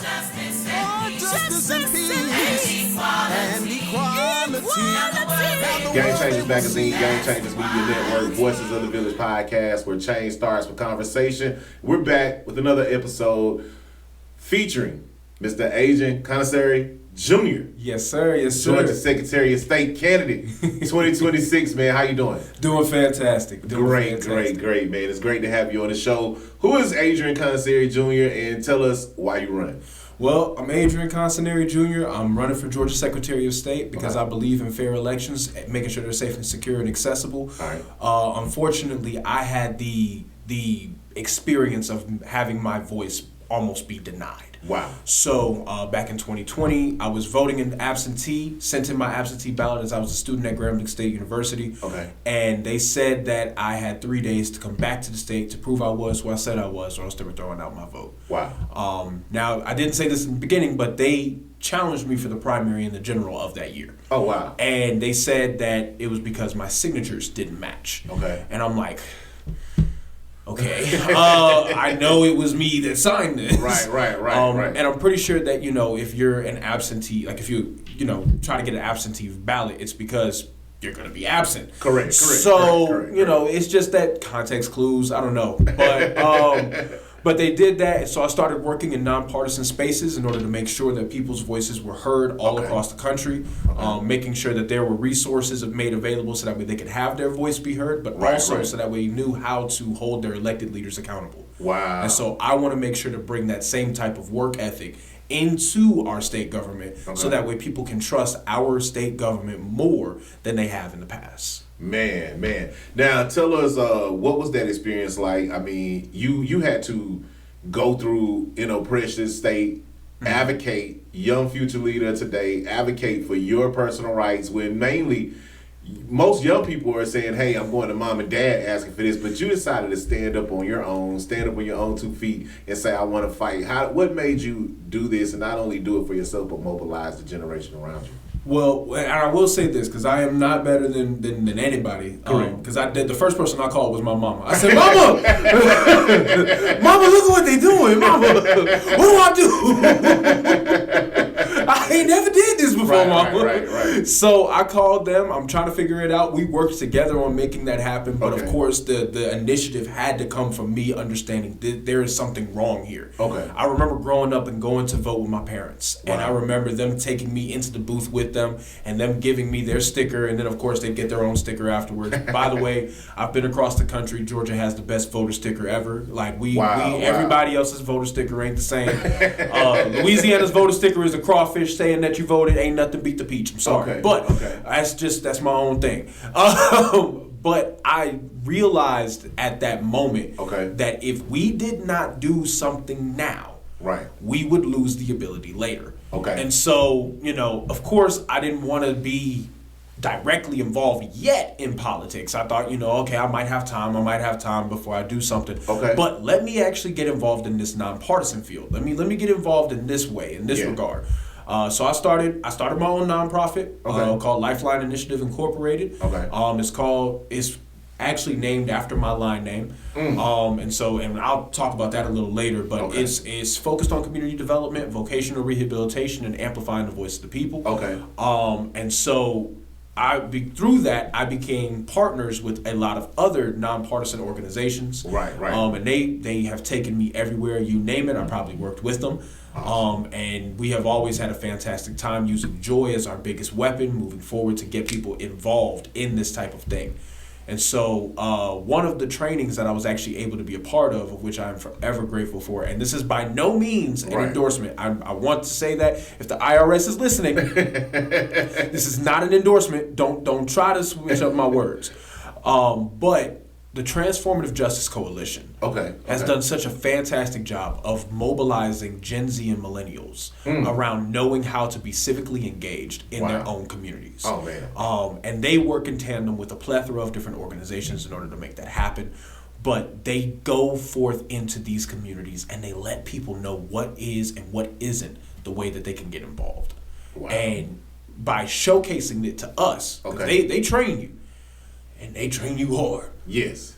justice and peace and equality. Game Changers Magazine, Game Changers Media Network, Voices of the Village podcast, where change starts with conversation. We're back with another episode featuring Mr. Adrian Consonery Jr. Yes, sir. Yes, sir. Georgia Secretary of State candidate, 2026. Man, how you doing? Doing fantastic. Great, man. It's great to have you on the show. Who is Adrian Consonery Jr. and tell us why you run? Well, I'm Adrian Consonery Jr. I'm running for Georgia Secretary of State because I believe in fair elections, making sure they're safe and secure and accessible. All right. Unfortunately, I had the experience of having my voice almost be denied. Wow. So back in 2020, I was voting in absentee, sent in my absentee ballot as I was a student at Grambling State University. Okay. And they said that I had 3 days to come back to the state to prove I was who I said I was, or else they were throwing out my vote. Wow. Now, I didn't say this in the beginning, but they challenged me for the primary and the general of that year. Oh, wow. And they said that it was because my signatures didn't match. Okay. And I'm like, okay, I know it was me that signed this. Right. And I'm pretty sure that, if you're an absentee, like if you try to get an absentee ballot, it's because you're going to be absent. Correct. So, it's just that context clues. I don't know. But they did that, and so I started working in nonpartisan spaces in order to make sure that people's voices were heard all across the country, making sure that there were resources made available so that way they could have their voice be heard, but also so that way you knew how to hold their elected leaders accountable. Wow. And so I want to make sure to bring that same type of work ethic into our state government so that way people can trust our state government more than they have in the past. Man. Now, tell us, what was that experience like? I mean, you had to go through an oppressive state, advocate, young future leader today, advocate for your personal rights, when mainly most young people are saying, hey, I'm going to mom and dad asking for this, but you decided to stand up on your own 2 feet and say, I want to fight. What made you do this, and not only do it for yourself, but mobilize the generation around you? Well, and I will say this, because I am not better than anybody. Because the first person I called was my mama. I said, Mama! Mama, look at what they doing. Mama, what do I do? I ain't never did this before, Mama. Right. So I called them. I'm trying to figure it out. We worked together on making that happen. But of course, the initiative had to come from me understanding there is something wrong here. Okay. I remember growing up and going to vote with my parents. Wow. And I remember them taking me into the booth with them and them giving me their sticker, and then of course they'd get their own sticker afterwards. By the way, I've been across the country. Georgia has the best voter sticker ever. Like everybody else's voter sticker ain't the same. Louisiana's voter sticker is a crawfish saying that you voted. Ain't nothing beat the peach. I'm sorry, but that's my own thing. But I realized at that moment that if we did not do something now, we would lose the ability later. And so, of course, I didn't want to be directly involved yet in politics. I thought, I might have time before I do something. But let me actually get involved in this nonpartisan field. Let me get involved in this way, in this regard. So I started my own nonprofit called Lifeline Initiative Incorporated. It's actually named after my line name. And I'll talk about that a little later, but it's focused on community development, vocational rehabilitation, and amplifying the voice of the people. And so through that, I became partners with a lot of other nonpartisan organizations. And they have taken me everywhere. You name it, I probably worked with them. And we have always had a fantastic time using joy as our biggest weapon moving forward to get people involved in this type of thing. And so one of the trainings that I was actually able to be a part of which I am forever grateful for, and this is by no means an endorsement. I want to say that if the IRS is listening, this is not an endorsement. Don't try to switch up my words. But the Transformative Justice Coalition has done such a fantastic job of mobilizing Gen Z and millennials around knowing how to be civically engaged in their own communities. And they work in tandem with a plethora of different organizations in order to make that happen. But they go forth into these communities and they let people know what is and what isn't the way that they can get involved. And by showcasing it to us, they train you. And they train you hard. Yes.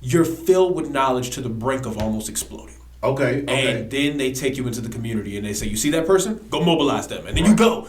You're filled with knowledge to the brink of almost exploding. Okay. And then they take you into the community and they say, you see that person? Go mobilize them. And then you go.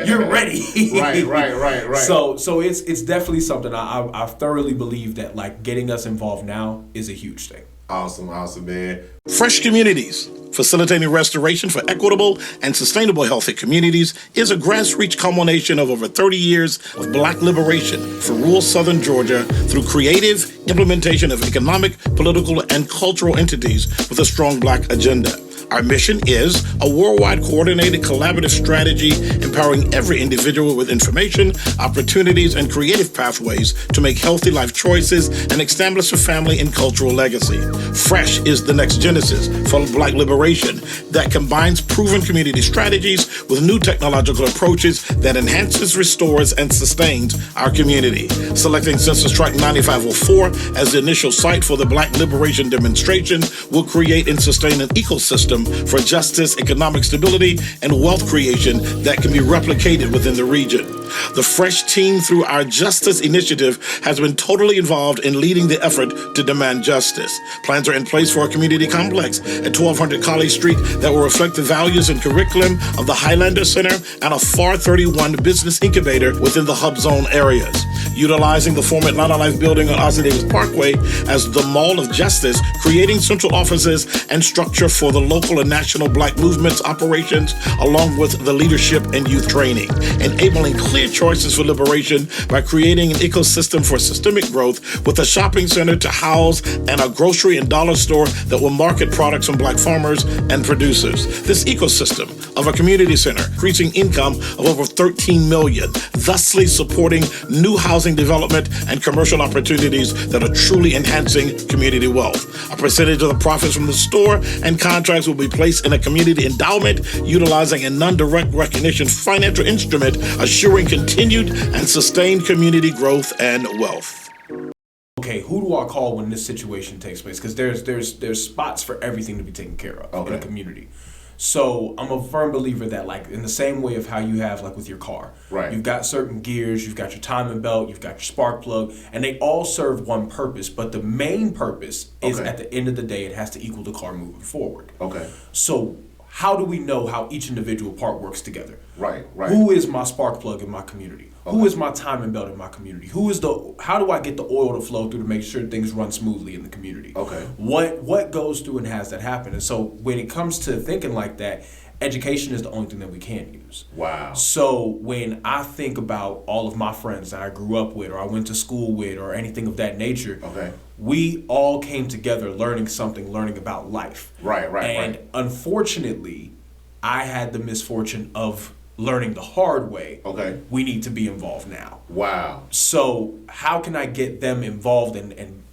You're ready. Right. So it's definitely something I thoroughly believe that like getting us involved now is a huge thing. Awesome, man. Fresh Communities, facilitating restoration for equitable and sustainable healthy communities, is a grassroots culmination of over 30 years of Black liberation for rural southern Georgia through creative implementation of economic, political, and cultural entities with a strong Black agenda. Our mission is a worldwide coordinated collaborative strategy empowering every individual with information, opportunities, and creative pathways to make healthy life choices and establish a family and cultural legacy. Fresh is the next genesis for Black liberation that combines proven community strategies with new technological approaches that enhances, restores, and sustains our community. Selecting Census Tract 9504 as the initial site for the Black Liberation Demonstration will create and sustain an ecosystem for justice, economic stability, and wealth creation that can be replicated within the region. The Fresh team, through our Justice Initiative, has been totally involved in leading the effort to demand justice. Plans are in place for a community complex at 1200 College Street that will reflect the values and curriculum of the Highlander Center and a FAR 31 business incubator within the hub zone areas. Utilizing the former Atlanta Life building on Ossie Davis Parkway as the Mall of Justice, creating central offices and structure for the local and national Black movements operations, along with the leadership and youth training. Enabling clear choices for liberation by creating an ecosystem for systemic growth with a shopping center to house and a grocery and dollar store that will market products from Black farmers and producers. This ecosystem of a community center increasing income of over 13 million, thusly supporting new housing development and commercial opportunities that are truly enhancing community wealth. A percentage of the profits from the store and contracts will be placed in a community endowment, utilizing a non-direct recognition financial instrument, assuring continued and sustained community growth and wealth. Okay, who do I call when this situation takes place? Because there's spots for everything to be taken care of in a community. So I'm a firm believer that, like, in the same way of how you have, like, with your car, right? You've got certain gears, you've got your timing belt, you've got your spark plug, and they all serve one purpose. But the main purpose is, at the end of the day, it has to equal the car moving forward. Okay. So how do we know how each individual part works together? Right. Who is my spark plug in my community? Who is my timing belt in my community? How do I get the oil to flow through to make sure things run smoothly in the community? Okay. What goes through and has that happen? And so when it comes to thinking like that, education is the only thing that we can't use. Wow. So when I think about all of my friends that I grew up with or I went to school with or anything of that nature, we all came together learning about life. Right. And unfortunately, I had the misfortune of learning the hard way. Okay. We need to be involved now. Wow. So how can I get them involved and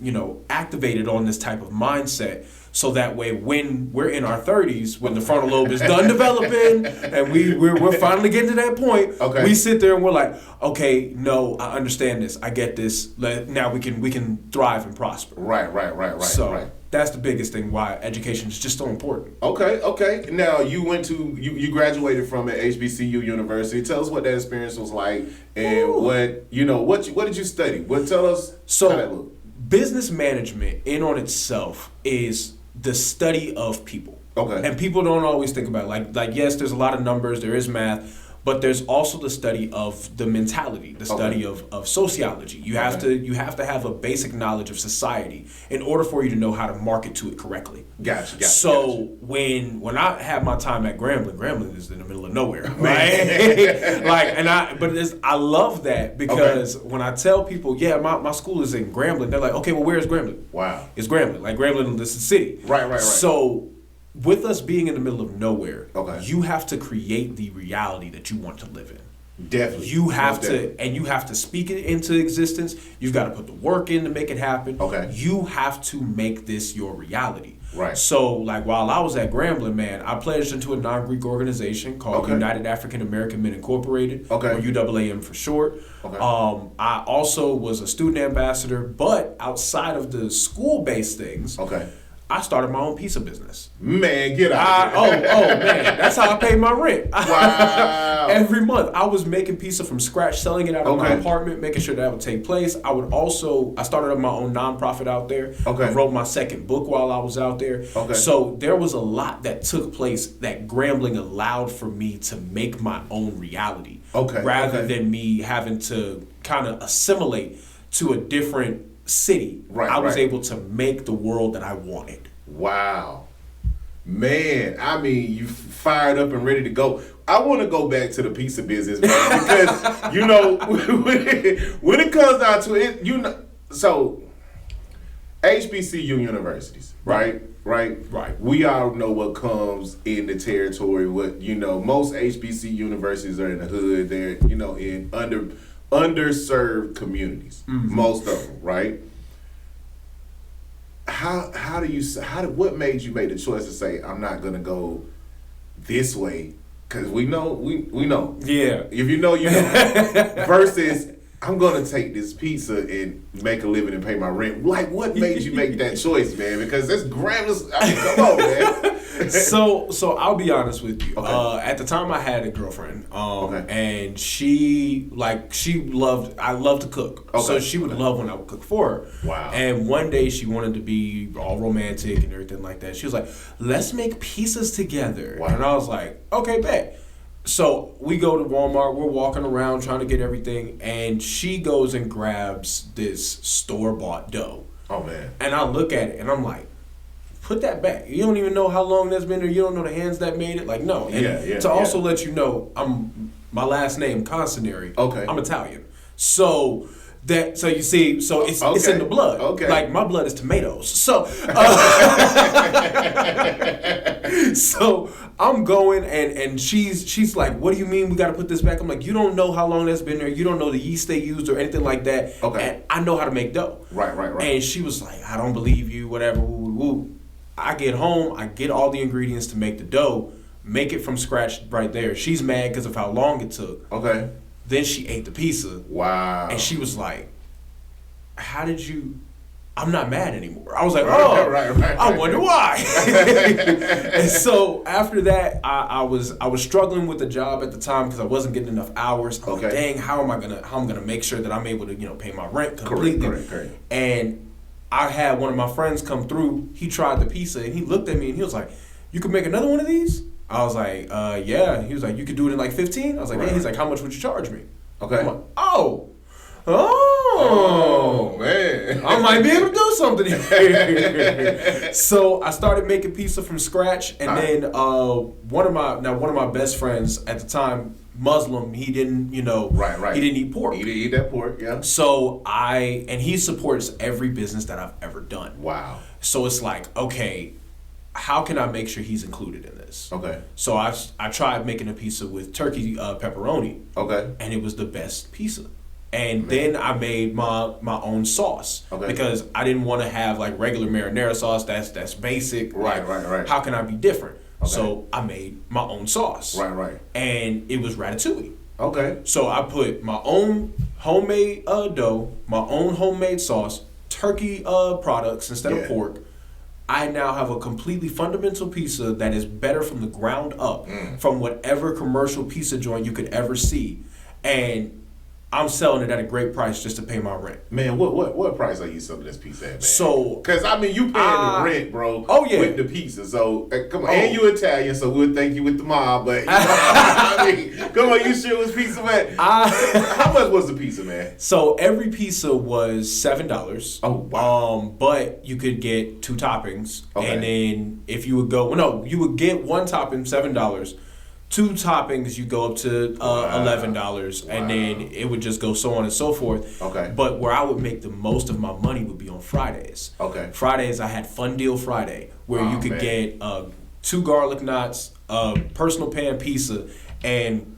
activated on this type of mindset so that way when we're in our 30s, when the frontal lobe is done developing and we're finally getting to that point, we sit there and we're like, okay, no, I understand this. I get this. Now we can thrive and prosper. Right. So that's the biggest thing why education is just so important. Okay. Now you you graduated from an HBCU university. Tell us what that experience was like and what did you study? Tell us how that looked. Business management in on itself is the study of people. Okay. And people don't always think about it. Like yes, there's a lot of numbers, there is math, but there's also the study of the mentality, the study of sociology. You have to have a basic knowledge of society in order for you to know how to market to it correctly. Gotcha. So when I had my time at Grambling is in the middle of nowhere, right? I love that because when I tell people, my school is in Grambling, they're like, okay, well, where is Grambling? Wow. It's Grambling. Like Grambling, this is the city. Right. So with us being in the middle of nowhere, you have to create the reality that you want to live in. Definitely. You have to speak it into existence. You've got to put the work in to make it happen. Okay. You have to make this your reality. Right. So, like, while I was at Grambling, man, I pledged into a non-Greek organization called United African American Men Incorporated, or UAAM for short. I also was a student ambassador, but outside of the school-based things, I started my own pizza business. Man, get out of here. Oh man, that's how I paid my rent. Wow. Every month, I was making pizza from scratch, selling it out of my Okay. apartment, making sure that would take place. I started up my own nonprofit out there. Okay. I wrote my second book while I was out there. Okay. So there was a lot that took place that Grambling allowed for me to make my own reality. Okay. Rather than me having to kind of assimilate to a different city. Right, I was right. able to make the world that I wanted. Wow. Man, I mean, you fired up and ready to go. I want to go back to the pizza business, man, because, you know, when it comes down to it, you know, so HBCU universities, right? Right? Right. We all know what comes in the territory. What, you know, most HBC universities are in the hood. They're, you know, in underserved communities, most of them, right? What made you make the choice to say, I'm not gonna go this way? Because we know. Yeah. If you know, you know. Versus, I'm gonna take this pizza and make a living and pay my rent. Like, what made you make that choice, man? Because that's Grammys. I mean, come on, man. So I'll be honest with you. Okay. At the time, I had a girlfriend, Okay. and I loved to cook. Okay. So she would love when I would cook for her. Wow. And one day she wanted to be all romantic and everything like that. She was like, "Let's make pizzas together." Wow. And I was like, "Okay, bet." So we go to Walmart. We're walking around trying to get everything, and she goes and grabs this store-bought dough. Oh, man. And I look at it, and I'm like, put that back. You don't even know how long that's been there. You don't know the hands that made it. Like, no. And also let you know, my last name, Consonery. Okay. I'm Italian. So you see, it's in the blood. Okay. Like, my blood is tomatoes. So, so I'm going, and she's like, what do you mean we got to put this back? I'm like, you don't know how long that's been there. You don't know the yeast they used or anything like that. Okay. And I know how to make dough. Right. And she was like, I don't believe you, whatever, woo, woo, woo. I get home, I get all the ingredients to make the dough, make it from scratch right there. She's mad because of how long it took. Okay. Then she ate the pizza. Wow. And she was like, how did you... I'm not mad anymore. I was like, Right. I wonder why. And so after that, I was struggling with the job at the time because I wasn't getting enough hours. I'm like, dang, how am I gonna make sure that I'm able to pay my rent completely? Correct. And I had one of my friends come through. He tried the pizza and he looked at me and he was like, "You could make another one of these?" I was like, "Yeah." He was like, "You could do it in like 15?" I was like, "Yeah." He's like, "How much would you charge me?" Okay. I'm like, Oh man, I might be able to do something here. So I started making pizza from scratch, and then one of my best friends at the time, Muslim, he didn't right. he didn't eat pork. He didn't eat that pork, yeah. So he supports every business that I've ever done. Wow. So it's like, okay, how can I make sure he's included in this? Okay. So I tried making a pizza with turkey pepperoni. Okay. And it was the best pizza. And then I made my own sauce. Okay. Because I didn't want to have like regular marinara sauce. That's basic. Right. How can I be different? Okay. So I made my own sauce. Right. And it was ratatouille. Okay. So I put my own homemade dough, my own homemade sauce, turkey products instead of pork. I now have a completely fundamental pizza that is better from the ground up from whatever commercial pizza joint you could ever see. And I'm selling it at a great price just to pay my rent. Man, what price are you selling this pizza at, man? So, because I mean, you paying the rent, bro. Oh yeah, with the pizza. So come on, and you Italian, so we'll thank you with the mob. But I mean, come on, you sure it was pizza, man? How much was the pizza, man? So every pizza was $7. Oh wow. But you could get 2 toppings, okay. And then if you would you would get 1 topping, $7. 2 toppings, you go up to $11, and then it would just go so on and so forth. Okay. But where I would make the most of my money would be on Fridays. Okay. Fridays, I had Fun Deal Friday, where you could get 2 garlic knots, personal pan pizza, and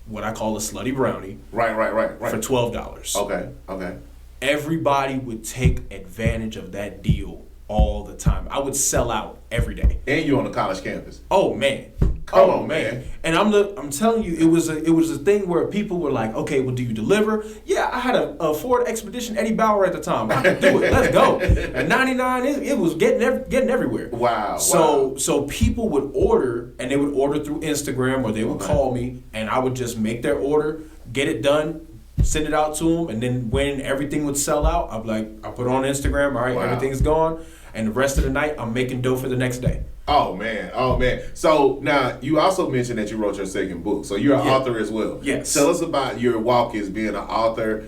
what I call a slutty brownie. Right. For $12. Okay. Everybody would take advantage of that deal all the time. I would sell out every day. And you're on a college campus. Oh man. Come on, man. And I'm telling you, it was a thing where people were like, okay, well, do you deliver? Yeah, I had a Ford Expedition Eddie Bauer at the time. I could do it. Let's go. At 99, it was getting everywhere. Wow. So people would order, and they would order through Instagram, or they would call me, and I would just make their order, get it done, send it out to them, and then when everything would sell out, I'd be like, I put it on Instagram. All right, everything's gone, and the rest of the night, I'm making dough for the next day. Oh man. So now you also mentioned that you wrote your second book. So you're an author as well. Yes. Tell us about your walk as being an author.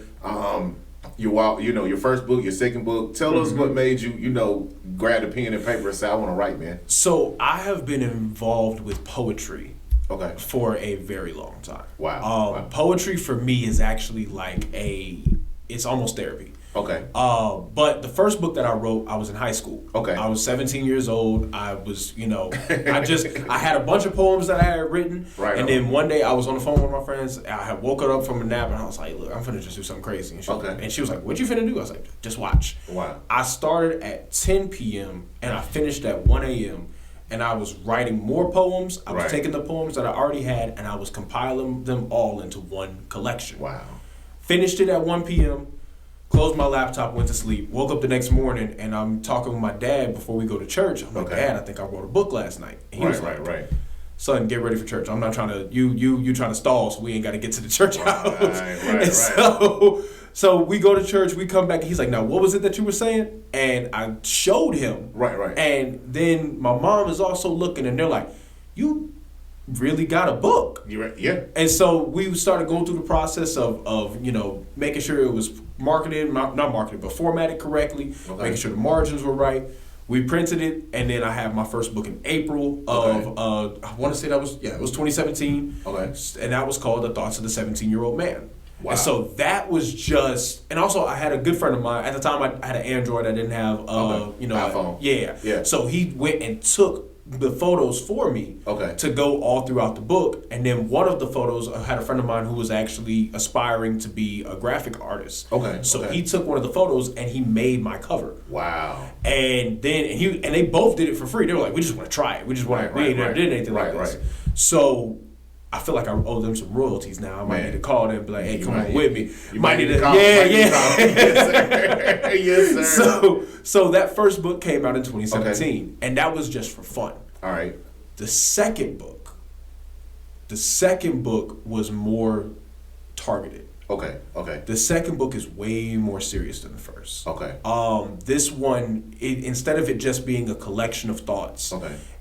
Your first book, your second book. Tell us what made you, grab the pen and paper and say, I want to write, man. So I have been involved with poetry for a very long time. Wow. Poetry for me is actually it's almost therapy. Okay. But the first book that I wrote, I was in high school. Okay. I was 17 years old. I was, I had a bunch of poems that I had written. Right. And then one day I was on the phone with my friends. I had woken up from a nap and I was like, look, I'm finna just do something crazy. And she was like, what you finna do? I was like, just watch. Wow. I started at 10 p.m. and I finished at 1 a.m. and I was writing more poems. I was taking the poems that I already had and I was compiling them all into one collection. Wow. Finished it at 1 p.m., closed my laptop, went to sleep, woke up the next morning, and I'm talking with my dad before we go to church. I'm like, Dad, I think I wrote a book last night. And he was like, son, get ready for church. I'm not trying to, you trying to stall, so we ain't got to get to the church house. So we go to church, we come back, and he's like, now, what was it that you were saying? And I showed him. Right. And then my mom is also looking, and they're like, you really got a book. You're right. Yeah. And so we started going through the process of making sure it was not marketed, but formatted correctly, making sure the margins were right. We printed it, and then I have my first book in April of, I want to say it was 2017. Okay. And that was called The Thoughts of the 17-Year-Old Man. Wow. And so that was just, and also I had a good friend of mine, at the time I had an Android, I didn't have, iPhone. Yeah. So he went and took the photos for me to go all throughout the book. And then one of the photos, I had a friend of mine who was actually aspiring to be a graphic artist. So he took one of the photos and he made my cover. Wow. And then and they both did it for free. They were like, we just want to try it. We just want to, we ain't never did anything like this. So I feel like I owe them some royalties now. I might need to call them and be like, hey, come on with me. You might need to call Yes, sir. So that first book came out in 2017, and that was just for fun. All right. The second book was more targeted. Okay. The second book is way more serious than the first. Okay. This one, instead of it just being a collection of thoughts,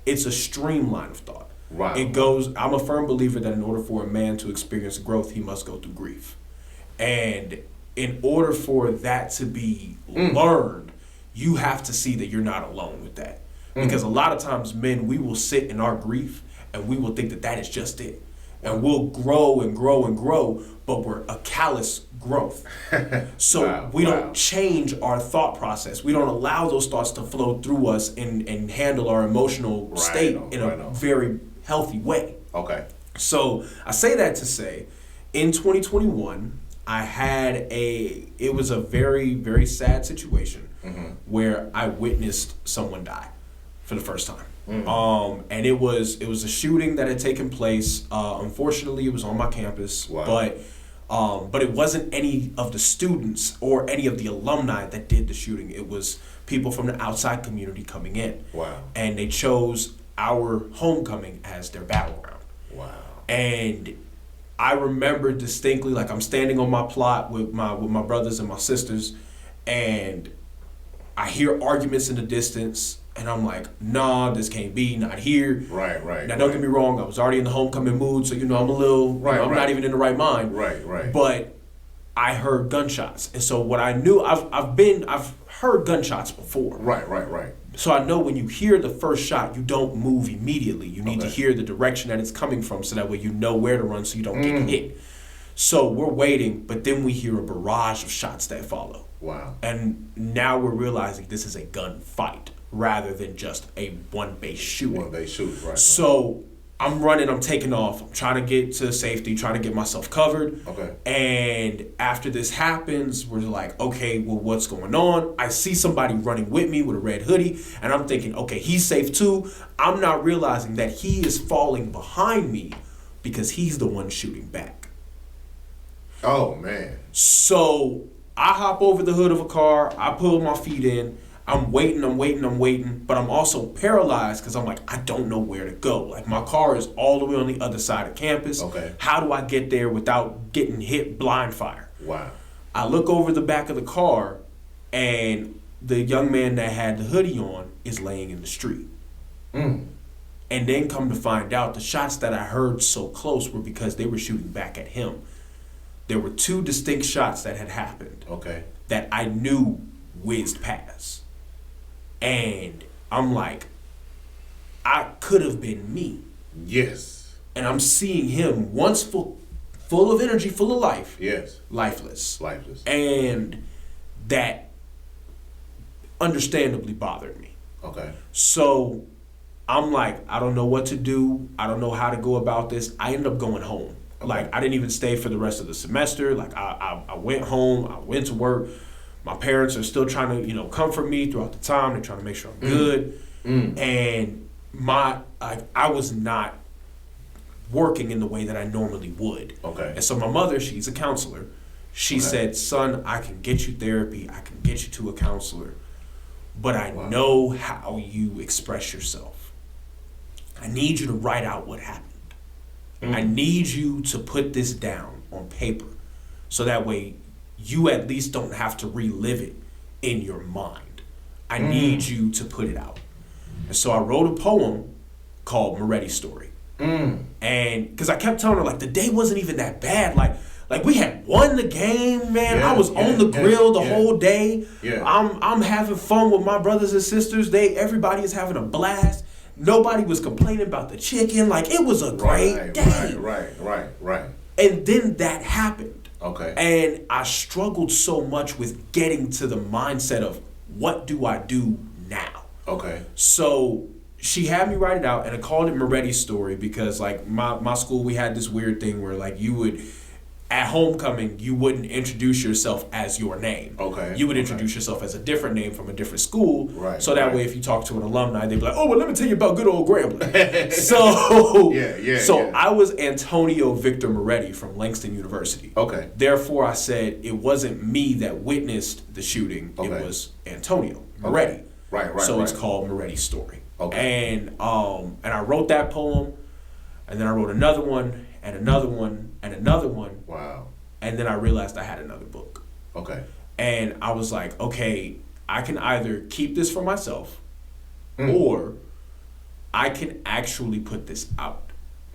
it's a streamline of thought. Wow. It goes, I'm a firm believer that in order for a man to experience growth, he must go through grief. And in order for that to be learned, you have to see that you're not alone with that. Because a lot of times men, we will sit in our grief and we will think that that is just it. And we'll grow and grow and grow, but we're a callous growth. So we don't change our thought process. We don't allow those thoughts to flow through us and handle our emotional state in a very healthy way. Okay. So I say that to say, in 2021, I had it was a very, very sad situation where I witnessed someone die for the first time. And it was a shooting that had taken place. Unfortunately, it was on my campus, but it wasn't any of the students or any of the alumni that did the shooting. It was people from the outside community coming in. Wow. And they chose our homecoming as their battleground. Wow. And I remember distinctly, like I'm standing on my plot with my brothers and my sisters, and I hear arguments in the distance, and I'm like, nah, this can't be, not here. Right. Now, don't get me wrong, I was already in the homecoming mood, so I'm a little, I'm not even in the right mind. Right. But I heard gunshots, and so what I knew, I've heard gunshots before. Right. So I know when you hear the first shot, you don't move immediately. You need to hear the direction that it's coming from, so that way you know where to run, so you don't get hit. So we're waiting, but then we hear a barrage of shots that follow. Wow. And now we're realizing this is a gunfight rather than just a one-base shooting. Right. So I'm running, I'm taking off. I'm trying to get to safety, trying to get myself covered. Okay. And after this happens, we're like, okay, well, what's going on? I see somebody running with me with a red hoodie, and I'm thinking, okay, he's safe too. I'm not realizing that he is falling behind me because he's the one shooting back. Oh, man. So I hop over the hood of a car, I pull my feet in, I'm waiting, but I'm also paralyzed because I'm like, I don't know where to go. Like, my car is all the way on the other side of campus. Okay. How do I get there without getting hit blind fire? Wow. I look over the back of the car, and the young man that had the hoodie on is laying in the street. Mm. And then come to find out, the shots that I heard so close were because they were shooting back at him. There were 2 distinct shots that had happened. Okay. That I knew whizzed past. And I'm like, I could have been me. Yes. And I'm seeing him once full of energy, full of life. Yes. Lifeless. And that understandably bothered me. Okay. So I'm like, I don't know what to do. I don't know how to go about this. I ended up going home. Okay. Like, I didn't even stay for the rest of the semester. Like, I went home. I went to work. My parents are still trying to, comfort me throughout the time. They're trying to make sure I'm good. And I was not working in the way that I normally would. Okay. And so my mother, she's a counselor. She said, son, I can get you therapy. I can get you to a counselor. But I know how you express yourself. I need you to write out what happened. I need you to put this down on paper so that way you at least don't have to relive it in your mind. I need you to put it out. And so I wrote a poem called Moretti's Story. And because I kept telling her, like, the day wasn't even that bad. Like we had won the game, man. I was on the grill the whole day. Yeah. I'm having fun with my brothers and sisters. Everybody is having a blast. Nobody was complaining about the chicken. Like, it was a great day. Right. And then that happened. Okay. And I struggled so much with getting to the mindset of, what do I do now? Okay. So she had me write it out, and I called it Moretti's Story because, like, my school, we had this weird thing where, like, you would, at homecoming, you wouldn't introduce yourself as your name. Okay. You would introduce yourself as a different name from a different school. Right. So that way, if you talk to an alumni, they'd be like, oh, well, let me tell you about good old Grambling. So I was Antonio Victor Moretti from Langston University. Okay. Therefore, I said it wasn't me that witnessed the shooting. Okay. It was Antonio Moretti. Okay. Right. So it's called Moretti's Story. Okay. And I wrote that poem, and then I wrote another one, and another one, and another one. Wow. And then I realized I had another book. Okay. And I was like, okay, I can either keep this for myself, or I can actually put this out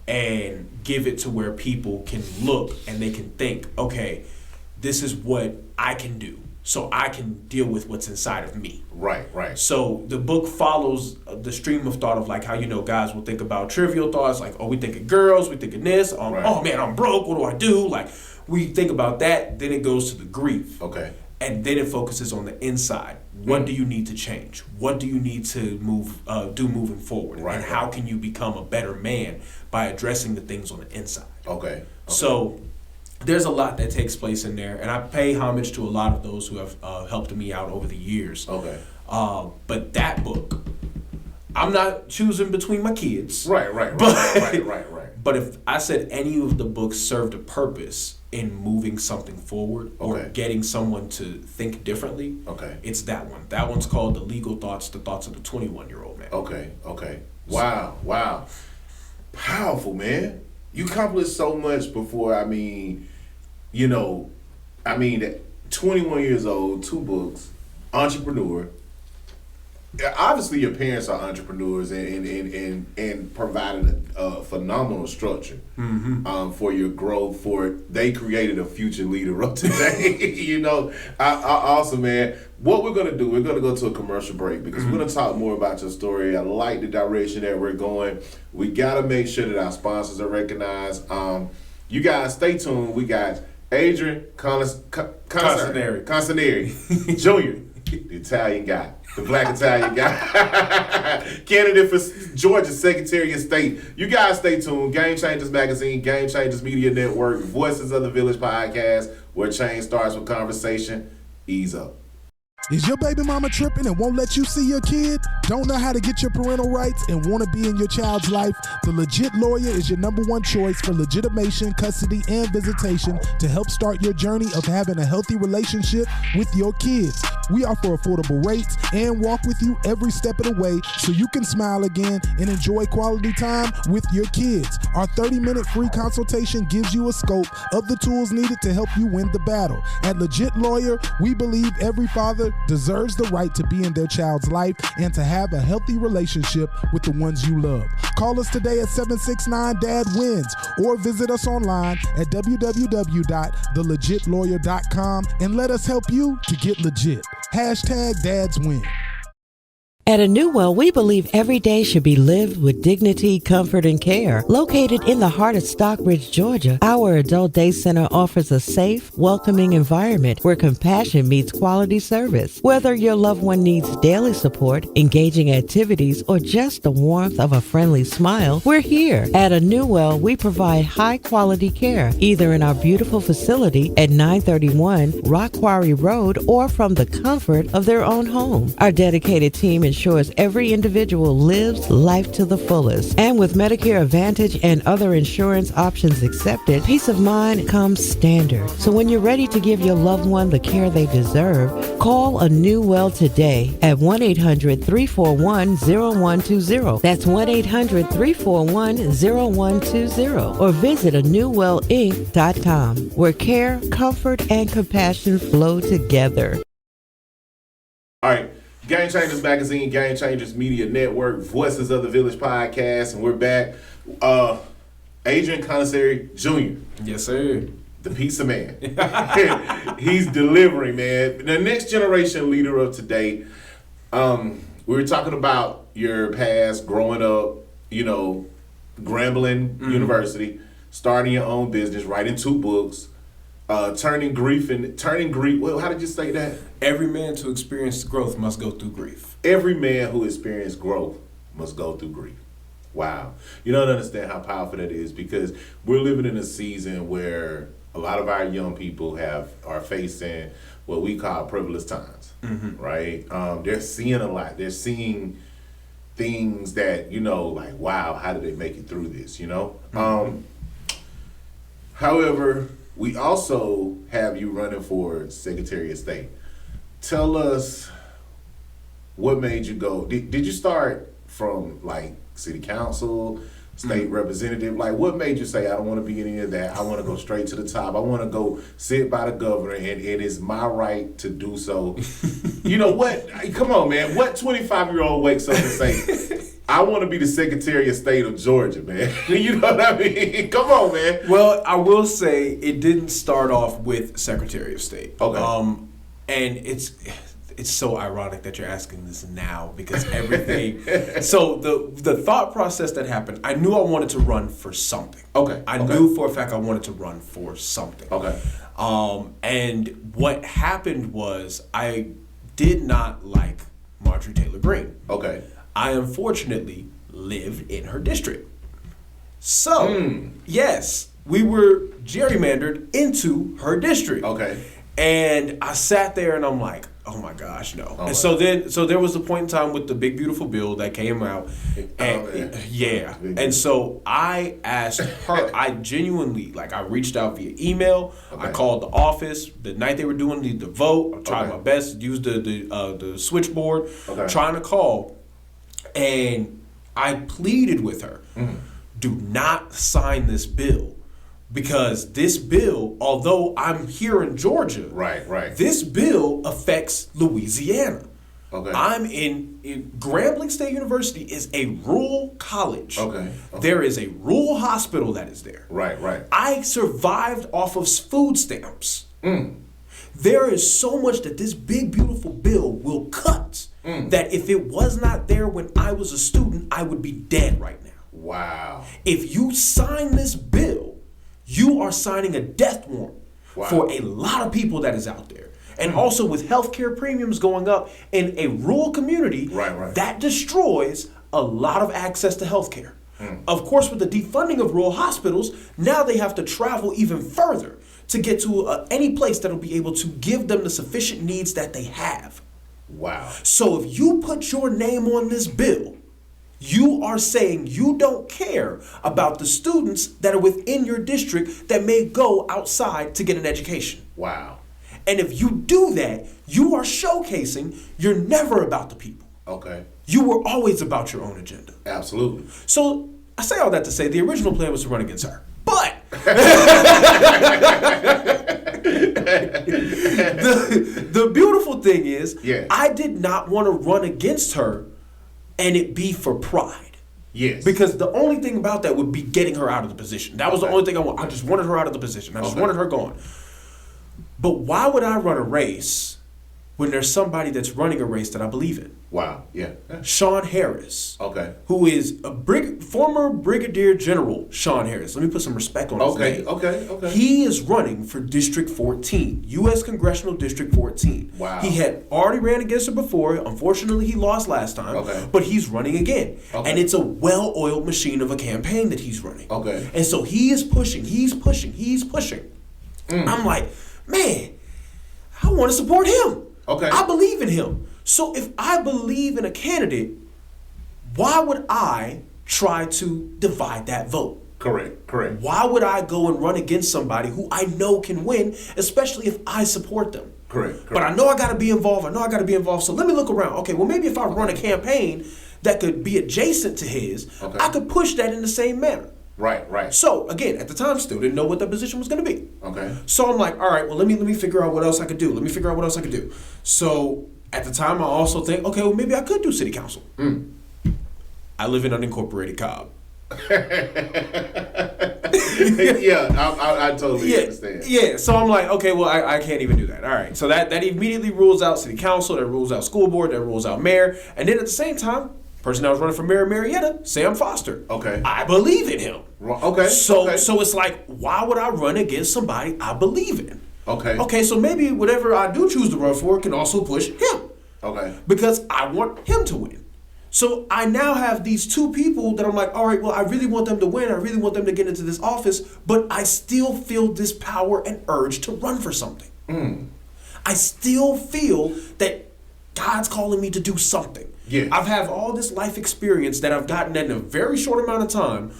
and give it to where people can look and they can think, okay, this is what I can do. So I can deal with what's inside of me. Right. So the book follows the stream of thought of, like, how, guys will think about trivial thoughts, like, oh, we think of girls, we think of this, oh man, I'm broke, what do I do? Like, we think about that, then it goes to the grief. Okay. And then it focuses on the inside. What do you need to change? What do you need to do moving forward? Right. And how can you become a better man by addressing the things on the inside? Okay. So there's a lot that takes place in there, and I pay homage to a lot of those who have helped me out over the years. Okay. But that book, I'm not choosing between my kids. Right. But if I said any of the books served a purpose in moving something forward or getting someone to think differently, it's that one. That one's called The Legal Thoughts, the Thoughts of the 21-Year-Old Man. Okay. Wow. Powerful, man. You accomplished so much before, 21 years old, 2 books, entrepreneur. Obviously, your parents are entrepreneurs and provided a phenomenal structure for your growth. They created a future leader of today. Awesome, man. What we're gonna do? We're gonna go to a commercial break because we're gonna talk more about your story. I like the direction that we're going. We gotta make sure that our sponsors are recognized. You guys stay tuned. We got Adrian Consonery Jr. the Italian guy, the black Italian guy, candidate for Georgia Secretary of State. You guys stay tuned. Game Changers Magazine, Game Changers Media Network, Voices of the Village podcast, where change starts with conversation. Ease up. Is your baby mama tripping and won't let you see your kid? Don't know how to get your parental rights and want to be in your child's life? The Legit Lawyer is your #1 choice for legitimation, custody, and visitation to help start your journey of having a healthy relationship with your kids. We offer affordable rates and walk with you every step of the way so you can smile again and enjoy quality time with your kids. Our 30-minute free consultation gives you a scope of the tools needed to help you win the battle. At Legit Lawyer, we believe every father deserves the right to be in their child's life and to have a healthy relationship with the ones you love. Call us today at 769-DAD-WINS or visit us online at www.thelegitlawyer.com and let us help you to get legit. #DadsWin. At A New Well, we believe every day should be lived with dignity, comfort, and care. Located in the heart of Stockbridge, Georgia, our adult day center offers a safe, welcoming environment where compassion meets quality service. Whether your loved one needs daily support, engaging activities, or just the warmth of a friendly smile, we're here. At A New Well, we provide high-quality care, either in our beautiful facility at 931 Rock Quarry Road or from the comfort of their own home. Our dedicated team ensures every individual lives life to the fullest. And with Medicare Advantage and other insurance options accepted, peace of mind comes standard. So when you're ready to give your loved one the care they deserve, call A New Well today at 1-800-341-0120. That's 1-800-341-0120. Or visit anewwellinc.com, where care, comfort, and compassion flow together. All right. Game Changers Magazine, Game Changers Media Network, Voices of the Village podcast, and we're back. Adrian Consonery Jr. Yes, sir. The pizza man. He's delivering, man. The next generation leader of today. We were talking about your past, growing up, Grambling University, starting your own business, writing 2 books. Turning grief. Well, how did you say that? Every man to experience growth must go through grief. Every man who experiences growth must go through grief. Wow. You don't understand how powerful that is, because we're living in a season where a lot of our young people are facing what we call privileged times, right? They're seeing a lot. They're seeing things that, like, wow, how did they make it through this, However, we also have you running for Secretary of State. Tell us what made you go. Did you start from like city council, state representative? Like, what made you say, I don't want to be any of that. I want to go straight to the top. I want to go sit by the governor, and it is my right to do so. You know what? Come on, man. What 25-year-old wakes up and say, I want to be the Secretary of State of Georgia, man? You know what I mean? Come on, man. Well, I will say it didn't start off with Secretary of State. Okay. And it's so ironic that you're asking this now, because everything. So the thought process that happened, I knew I wanted to run for something. Okay. I knew for a fact I wanted to run for something. Okay. And what happened was I did not like Marjorie Taylor Greene. Okay. I unfortunately lived in her district. So, yes, we were gerrymandered into her district. Okay. And I sat there and I'm like, oh my gosh, no. Oh, and so there was a point in time with the Big Beautiful Bill that came out. And And so I asked her, I genuinely, I reached out via email. Okay. I called the office the night they were doing the vote. I tried my best to use the switchboard, trying to call. And I pleaded with her, do not sign this bill, because this bill, although I'm here in Georgia, right, this bill affects Louisiana. Okay. I'm in Grambling State University is a rural college. Okay. There is a rural hospital that is there. Right. I survived off of food stamps. There is so much that this big, beautiful bill will cut that if it was not there when I was a student, I would be dead right now. Wow. If you sign this bill, you are signing a death warrant for a lot of people that is out there. And also with healthcare premiums going up in a rural community, that destroys a lot of access to healthcare. Of course, with the defunding of rural hospitals, now they have to travel even further to get to any place that will be able to give them the sufficient needs that they have. Wow. So if you put your name on this bill, you are saying you don't care about the students that are within your district that may go outside to get an education. Wow. And if you do that, you are showcasing you're never about the people. Okay. You were always about your own agenda. Absolutely. So I say all that to say the original plan was to run against her. But the beautiful thing is, I did not want to run against her and it be for pride. Yes. Because the only thing about that would be getting her out of the position. That was the only thing I wanted. I just wanted her out of the position. I just wanted her gone. But why would I run a race when there's somebody that's running a race that I believe in? Wow. Yeah. Sean Harris. Okay. Who is a former Brigadier General Sean Harris. Let me put some respect on his name. Okay. He is running for District 14, U.S. Congressional District 14. Wow. He had already ran against her before. Unfortunately, he lost last time. Okay. But he's running again. Okay. And it's a well-oiled machine of a campaign that he's running. Okay. And so he is pushing. I'm like, man, I want to support him. Okay. I believe in him. So if I believe in a candidate, why would I try to divide that vote? Correct. Why would I go and run against somebody who I know can win, especially if I support them? Correct. But I know I got to be involved. So let me look around. Okay, well, maybe if I run a campaign that could be adjacent to his, I could push that in the same manner. Right. So, again, at the time, still didn't know what the position was going to be. Okay. So I'm like, all right, well, let me figure out what else I could do. So at the time, I also think, okay, well, maybe I could do city council. I live in unincorporated Cobb. I totally understand. Yeah, so I'm like, okay, well, I can't even do that. All right, so that immediately rules out city council, that rules out school board, that rules out mayor. And then at the same time, person that was running for mayor of Marietta, Sam Foster. Okay. I believe in him. Okay. So it's like, why would I run against somebody I believe in? Okay, so maybe whatever I do choose to run for can also push him. Okay. Because I want him to win. So I now have these two people that I'm like, all right, well, I really want them to win. I really want them to get into this office, but I still feel this power and urge to run for something. I still feel that God's calling me to do something. Yeah. I've had all this life experience that I've gotten in a very short amount of time.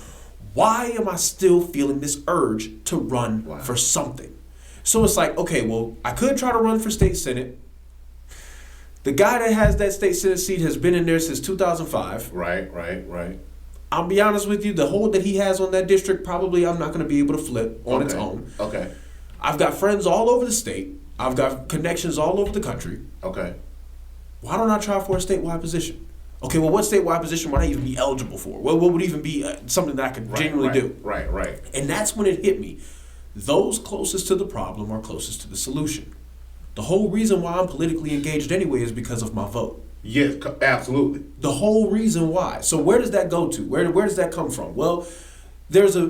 Why am I still feeling this urge to run for something? So it's like, okay, well, I could try to run for state senate. The guy that has that state senate seat has been in there since 2005. Right. I'll be honest with you, the hold that he has on that district, probably I'm not going to be able to flip on its own. Okay. I've got friends all over the state. I've got connections all over the country. Okay. Why don't I try for a statewide position? Okay, well, what statewide position would I even be eligible for? What would even be something that I could genuinely do? Right. And that's when it hit me. Those closest to the problem are closest to the solution. The whole reason why I'm politically engaged anyway is because of my vote. Yes, absolutely. The whole reason why. So where does that go to? Where does that come from? Well, there's a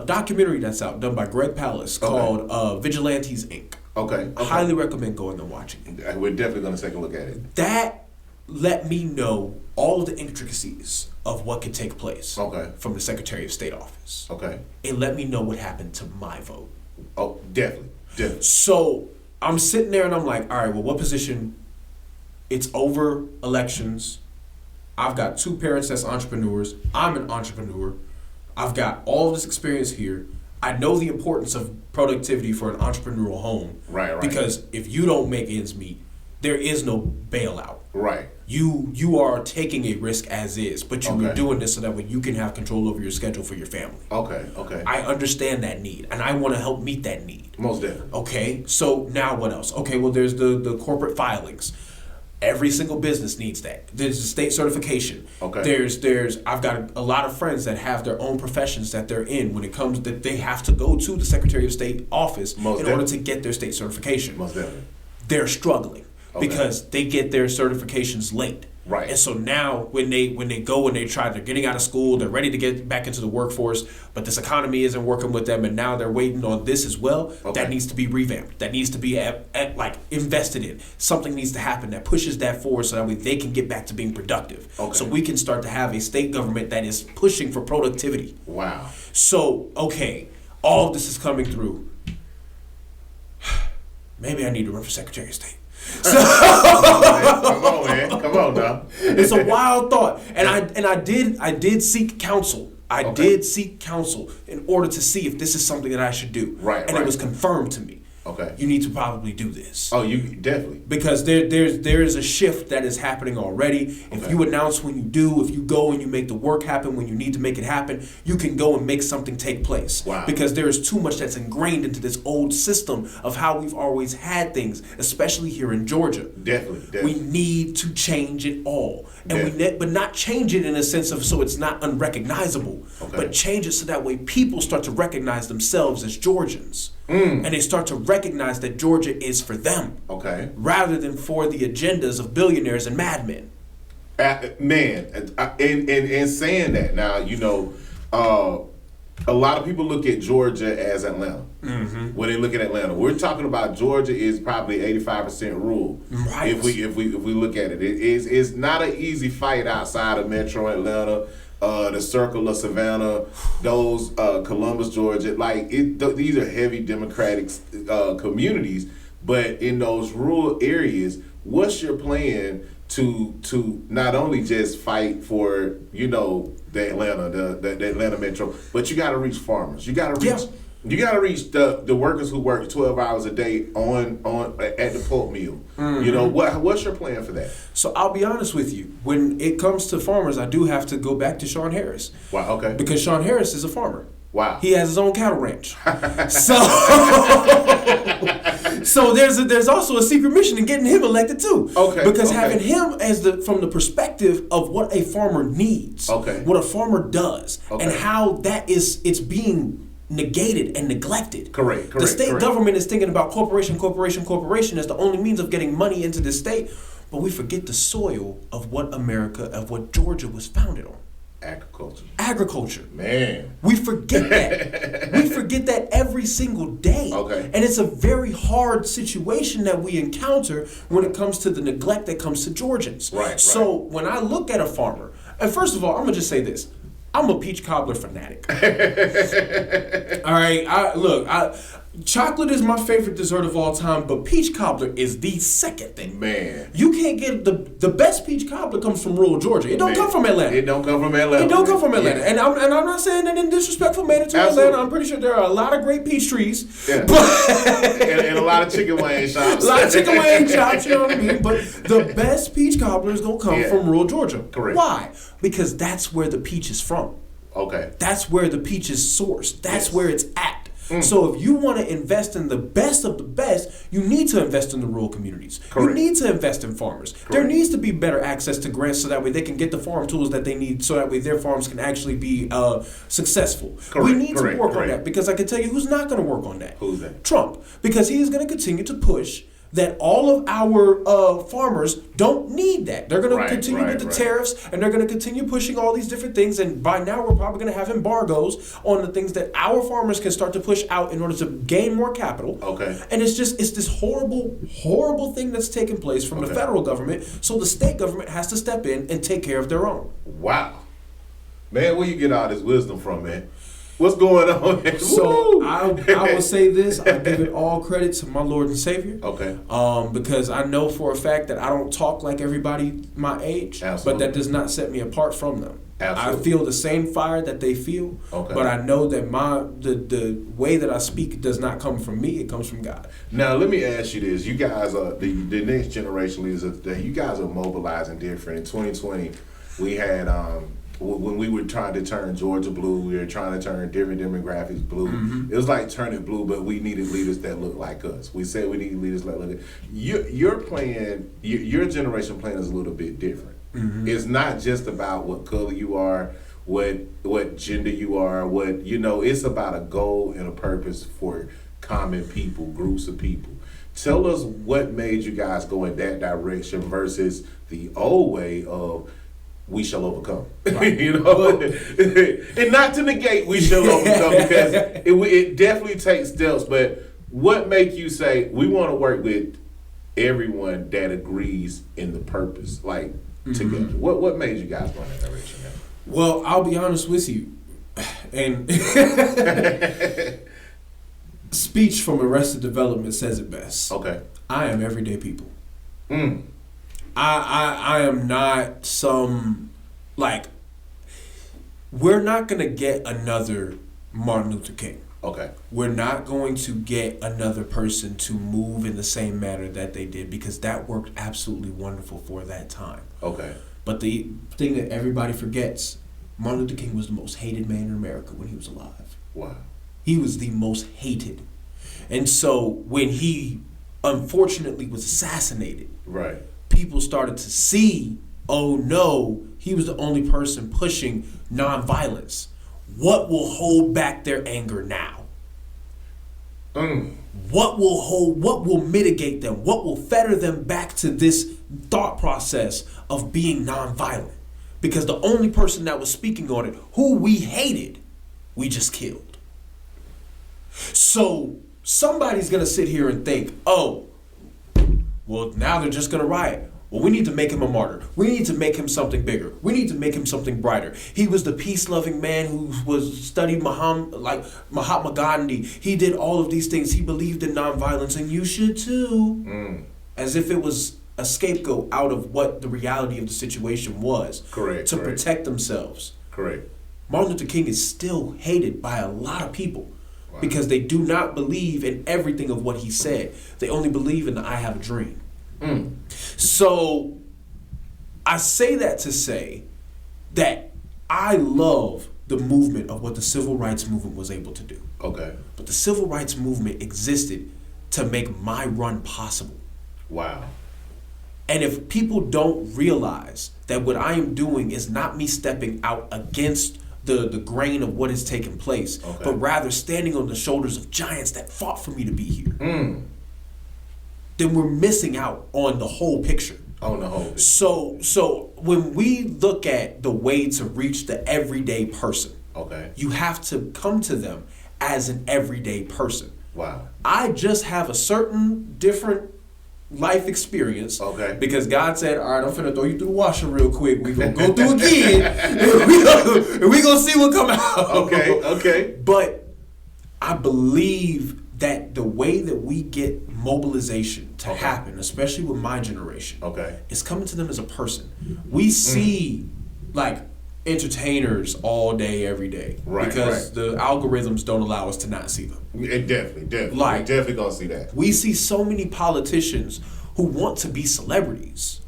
documentary that's out done by Greg Pallas called Vigilantes Inc. Okay. I highly recommend going and watching it. We're definitely going to take a look at it. That let me know all of the intricacies of what could take place from the Secretary of State office. Okay. It let me know what happened to my vote. Oh, definitely. So I'm sitting there and I'm like, all right, well, what position? It's over elections. I've got two parents that's entrepreneurs. I'm an entrepreneur. I've got all of this experience here. I know the importance of productivity for an entrepreneurial home. Right. Because if you don't make ends meet, there is no bailout. Right. You are taking a risk as is, but you're doing this so that way you can have control over your schedule for your family. Okay. I understand that need, and I want to help meet that need. Most definitely. Okay, so now what else? Okay, well, there's the corporate filings. Every single business needs that. There's the state certification. Okay. There's I've got a lot of friends that have their own professions that they're in when it comes that they have to go to the Secretary of State office in order to get their state certification. Most definitely. They're struggling because they get their certifications late. Right. And so now when they go and they're getting out of school, they're ready to get back into the workforce, but this economy isn't working with them, and now they're waiting on this as well. Okay. That needs to be revamped. That needs to be like invested in. Something needs to happen that pushes that forward so that way they can get back to being productive. Okay. So we can start to have a state government that is pushing for productivity. Wow. So, okay, all of this is coming through. Maybe I need to run for Secretary of State. Come on, man. Come on now. It's a wild thought, and I did seek counsel. I did seek counsel in order to see if this is something that I should do. Right. And it was confirmed to me. Okay. You need to probably do this. Oh, you definitely. Because there is a shift that is happening already. If you announce when you do, if you go and you make the work happen when you need to make it happen, you can go and make something take place. Wow. Because there is too much that's ingrained into this old system of how we've always had things, especially here in Georgia. Definitely. We need to change it all. And but not change it in a sense of so it's not unrecognizable, but change it so that way people start to recognize themselves as Georgians. And they start to recognize that Georgia is for them. Okay. Rather than for the agendas of billionaires and madmen. Man, and saying that now, you know, a lot of people look at Georgia as Atlanta. Mm-hmm. When they look at Atlanta, we're talking about Georgia is probably 85% rural. Right. If we look at it, it's not an easy fight outside of Metro Atlanta. The circle of Savannah, those Columbus, Georgia, like these are heavy Democratic communities. But in those rural areas, what's your plan to not only just fight for the Atlanta metro, but you got to reach farmers. You got to reach. Yeah. You got to reach the workers who work 12 hours a day on at the pulp mill. Mm-hmm. What's your plan for that? So I'll be honest with you. When it comes to farmers, I do have to go back to Sean Harris. Wow. Okay. Because Sean Harris is a farmer. Wow. He has his own cattle ranch. So there's also a secret mission in getting him elected too. Okay. Because having him as from the perspective of what a farmer needs, what a farmer does, and how it's being negated and neglected. Correct. The state government is thinking about corporation as the only means of getting money into the state, but we forget the soil of what Georgia was founded on. Agriculture. Man. We forget that. We forget that every single day. Okay. And it's a very hard situation that we encounter when it comes to the neglect that comes to Georgians. Right. So when I look at a farmer, and first of all, I'm going to just say this. I'm a peach cobbler fanatic. All right, chocolate is my favorite dessert of all time, but peach cobbler is the second thing. Man, you can't get the best peach cobbler comes from rural Georgia. It don't come from Atlanta. It don't come from Atlanta. Yeah. And I'm not saying that in disrespectful manner to Atlanta. I'm pretty sure there are a lot of great peach trees. Yeah. and a lot of chicken wing shops. A lot of chicken wing shops. You know what I mean? But the best peach cobbler is gonna come from rural Georgia. Correct. Why? Because that's where the peach is from. Okay. That's where the peach is sourced. That's where it's at. So if you want to invest in the best of the best, you need to invest in the rural communities. Correct. You need to invest in farmers. Correct. There needs to be better access to grants so that way they can get the farm tools that they need so that way their farms can actually be successful. Correct. We need to work on that because I can tell you who's not going to work on that. Who's that? Trump. Because he's going to continue to push that all of our farmers don't need that. They're going to continue with the tariffs, and they're going to continue pushing all these different things. And by now, we're probably going to have embargoes on the things that our farmers can start to push out in order to gain more capital. Okay. And it's this horrible, horrible thing that's taking place from the federal government. So the state government has to step in and take care of their own. Wow. Man, where you get all this wisdom from, man? What's going on? So I will say this: I give it all credit to my Lord and Savior. Okay. Because I know for a fact that I don't talk like everybody my age, but that does not set me apart from them. Absolutely. I feel the same fire that they feel, but I know that the way that I speak does not come from me; it comes from God. Now, let me ask you this: you guys are the next generation leaders. You guys are mobilizing different. In 2020, we had. When we were trying to turn Georgia blue, we were trying to turn different demographics blue. Mm-hmm. It was like turning blue, but we needed leaders that looked like us. We said we need leaders that look like us. Your plan, your generation plan is a little bit different. Mm-hmm. It's not just about what color you are, what gender you are, it's about a goal and a purpose for common people, groups of people. Tell us what made you guys go in that direction versus the old way of we shall overcome. Right. You know, and not to negate we shall overcome because it definitely takes steps. But what make you say we want to work with everyone that agrees in the purpose, like together? What made you guys go in that direction? Man? Well, I'll be honest with you, and speech from Arrested Development says it best. Okay. I am everyday people. I am not some, like, we're not going to get another Martin Luther King. Okay. We're not going to get another person to move in the same manner that they did because that worked absolutely wonderful for that time. Okay. But the thing that everybody forgets, Martin Luther King was the most hated man in America when he was alive. Wow. He was the most hated. And so when he unfortunately was assassinated, right, people started to see, oh no, he was the only person pushing nonviolence. What will hold back their anger now? What will mitigate them? What will fetter them back to this thought process of being nonviolent? Because the only person that was speaking on it, who we hated, we just killed. So somebody's going to sit here and think, oh, well, now they're just going to riot. Well, we need to make him a martyr. We need to make him something bigger. We need to make him something brighter. He was the peace-loving man who studied Mahatma Gandhi. He did all of these things. He believed in nonviolence, and you should too. As if it was a scapegoat out of what the reality of the situation was. Correct. To protect themselves. Correct. Martin Luther King is still hated by a lot of people. Wow. Because they do not believe in everything of what he said. They only believe in the I have a dream. So I say that to say that I love the movement of what the civil rights movement was able to do. Okay. But the civil rights movement existed to make my run possible. Wow. And if people don't realize that what I am doing is not me stepping out against the grain of what is taking place, but rather standing on the shoulders of giants that fought for me to be here, then we're missing out on the whole picture. On the whole picture. So when we look at the way to reach the everyday person, you have to come to them as an everyday person. Wow. I just have a certain different life experience. Because God said, all right, I'm finna throw you through the washer real quick. We're going to go through again. and we going to see what come out. Okay. But I believe that the way that we get mobilization to happen, especially with my generation, is coming to them as a person. We see like entertainers all day, every day, because the algorithms don't allow us to not see them. Definitely, like, definitely gonna see that. We see so many politicians who want to be celebrities.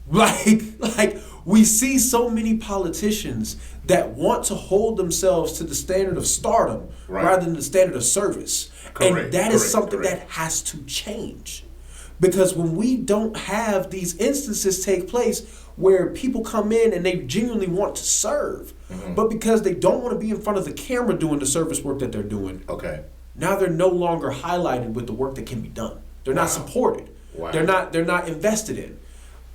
Like we see so many politicians that want to hold themselves to the standard of stardom rather than the standard of service. And that is something that has to change. Because when we don't have these instances take place where people come in and they genuinely want to serve, but because they don't want to be in front of the camera doing the service work that they're doing, now they're no longer highlighted with the work that can be done. They're not supported. They're not invested in.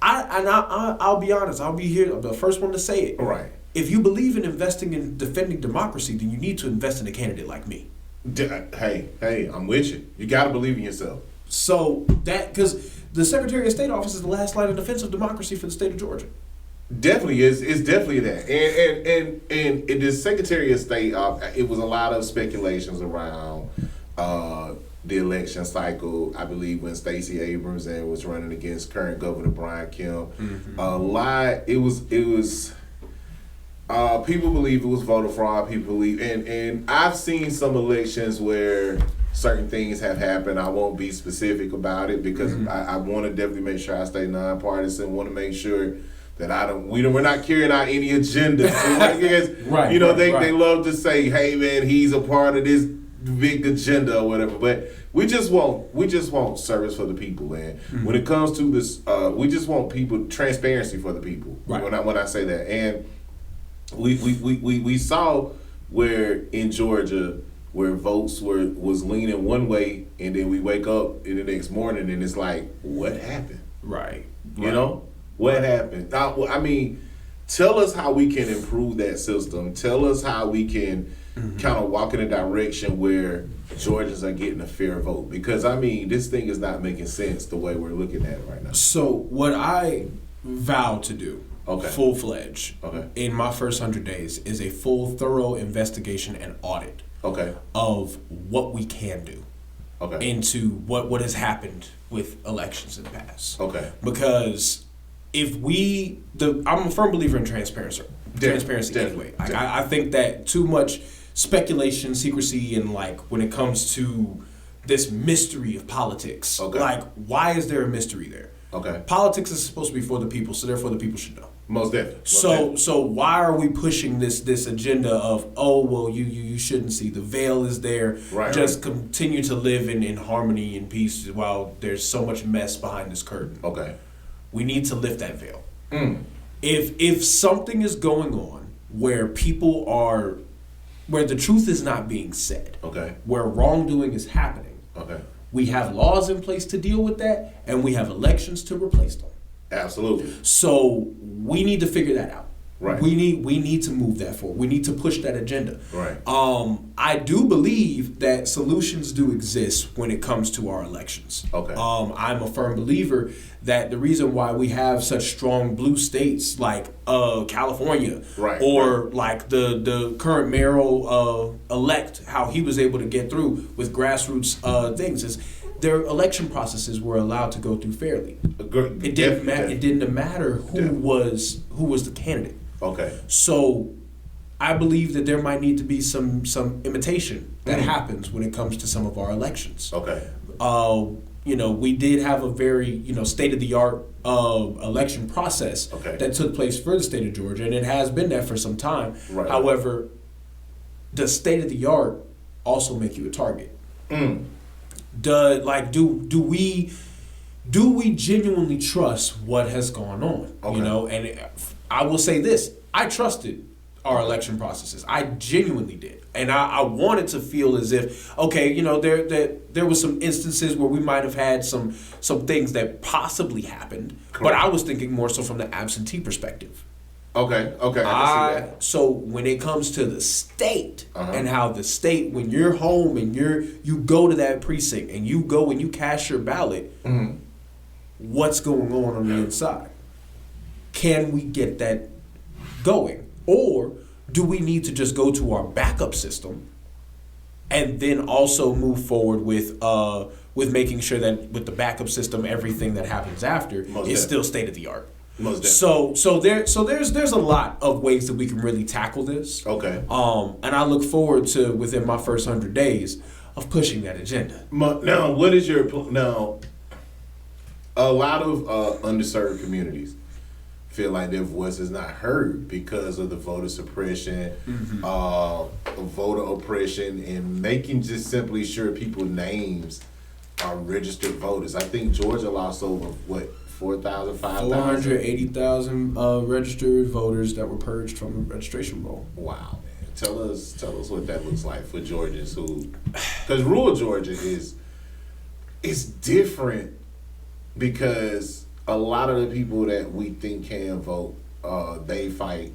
I'll be honest. I'll be here. I'm the first one to say it. If you believe in investing in defending democracy, then you need to invest in a candidate like me. Hey, I'm with you. You got to believe in yourself. So that, because the Secretary of State office is the last line of defense of democracy for the state of Georgia. Definitely is. It's definitely that. And in the Secretary of State, it was a lot of speculations around the election cycle. I believe when Stacey Abrams was running against current Governor Brian Kemp, a lot. It was. People believe it was voter fraud. People believe, and I've seen some elections where certain things have happened. I won't be specific about it because I want to definitely make sure I stay nonpartisan. Want to make sure that we're not carrying out any agenda. They love to say, "Hey, man, he's a part of this big agenda or whatever." But we just want service for the people, and when it comes to this, we just want transparency for the people. When I say that, and we saw where in Georgia where votes was leaning one way, and then we wake up in the next morning and it's like, what happened? Right. You know, what happened? I mean, tell us how we can improve that system. Tell us how we can kind of walk in a direction where Georgians are getting a fair vote. Because, I mean, this thing is not making sense the way we're looking at it right now. So what I vow to do, full-fledged, in my first 100 days is a full, thorough investigation and audit of what we can do into what has happened with elections in the past. Because if I'm a firm believer in transparency anyway. I think that too much speculation, secrecy, and like when it comes to this mystery of politics, like why is there a mystery there? Politics is supposed to be for the people, so therefore the people should know. Most definitely. So why are we pushing this agenda of, oh, well, you shouldn't see, the veil is there, just continue to live in harmony and peace while there's so much mess behind this curtain. We need to lift that veil. If something is going on where people are, where the truth is not being said, where wrongdoing is happening, we have laws in place to deal with that, and we have elections to replace them. Absolutely. So we need to figure that out. We need to move that forward. We need to push that agenda. I do believe that solutions do exist when it comes to our elections. I'm a firm believer that the reason why we have such strong blue states like California like the current mayoral elect, how he was able to get through with grassroots things is their election processes were allowed to go through fairly. It didn't matter who was the candidate. So I believe that there might need to be some imitation that happens when it comes to some of our elections. We did have a very state-of-the-art election process that took place for the state of Georgia, and it has been there for some time. However, does state-of-the-art also make you a target? Do we genuinely trust what has gone on? And I will say this: I trusted our election processes. I genuinely did, and I wanted to feel as if there was some instances where we might have had some things that possibly happened, but I was thinking more so from the absentee perspective. I can see that. So when it comes to the state and how the state, when you're home and you go to that precinct and you go and you cast your ballot, what's going on the inside? Can we get that going? Or do we need to just go to our backup system and then also move forward with making sure that with the backup system, everything that happens after is still state of the art? So there's a lot of ways that we can really tackle this. And I look forward to within my first 100 days of pushing that agenda. Now, what is your a lot of underserved communities feel like their voice is not heard because of the voter suppression, voter oppression, and making just simply sure people's names are registered voters. I think Georgia lost over 4,000, 5,000? 480,000 registered voters that were purged from the registration roll. Wow, man. Tell us what that looks like for Georgians because rural Georgia is different because a lot of the people that we think can vote, they fight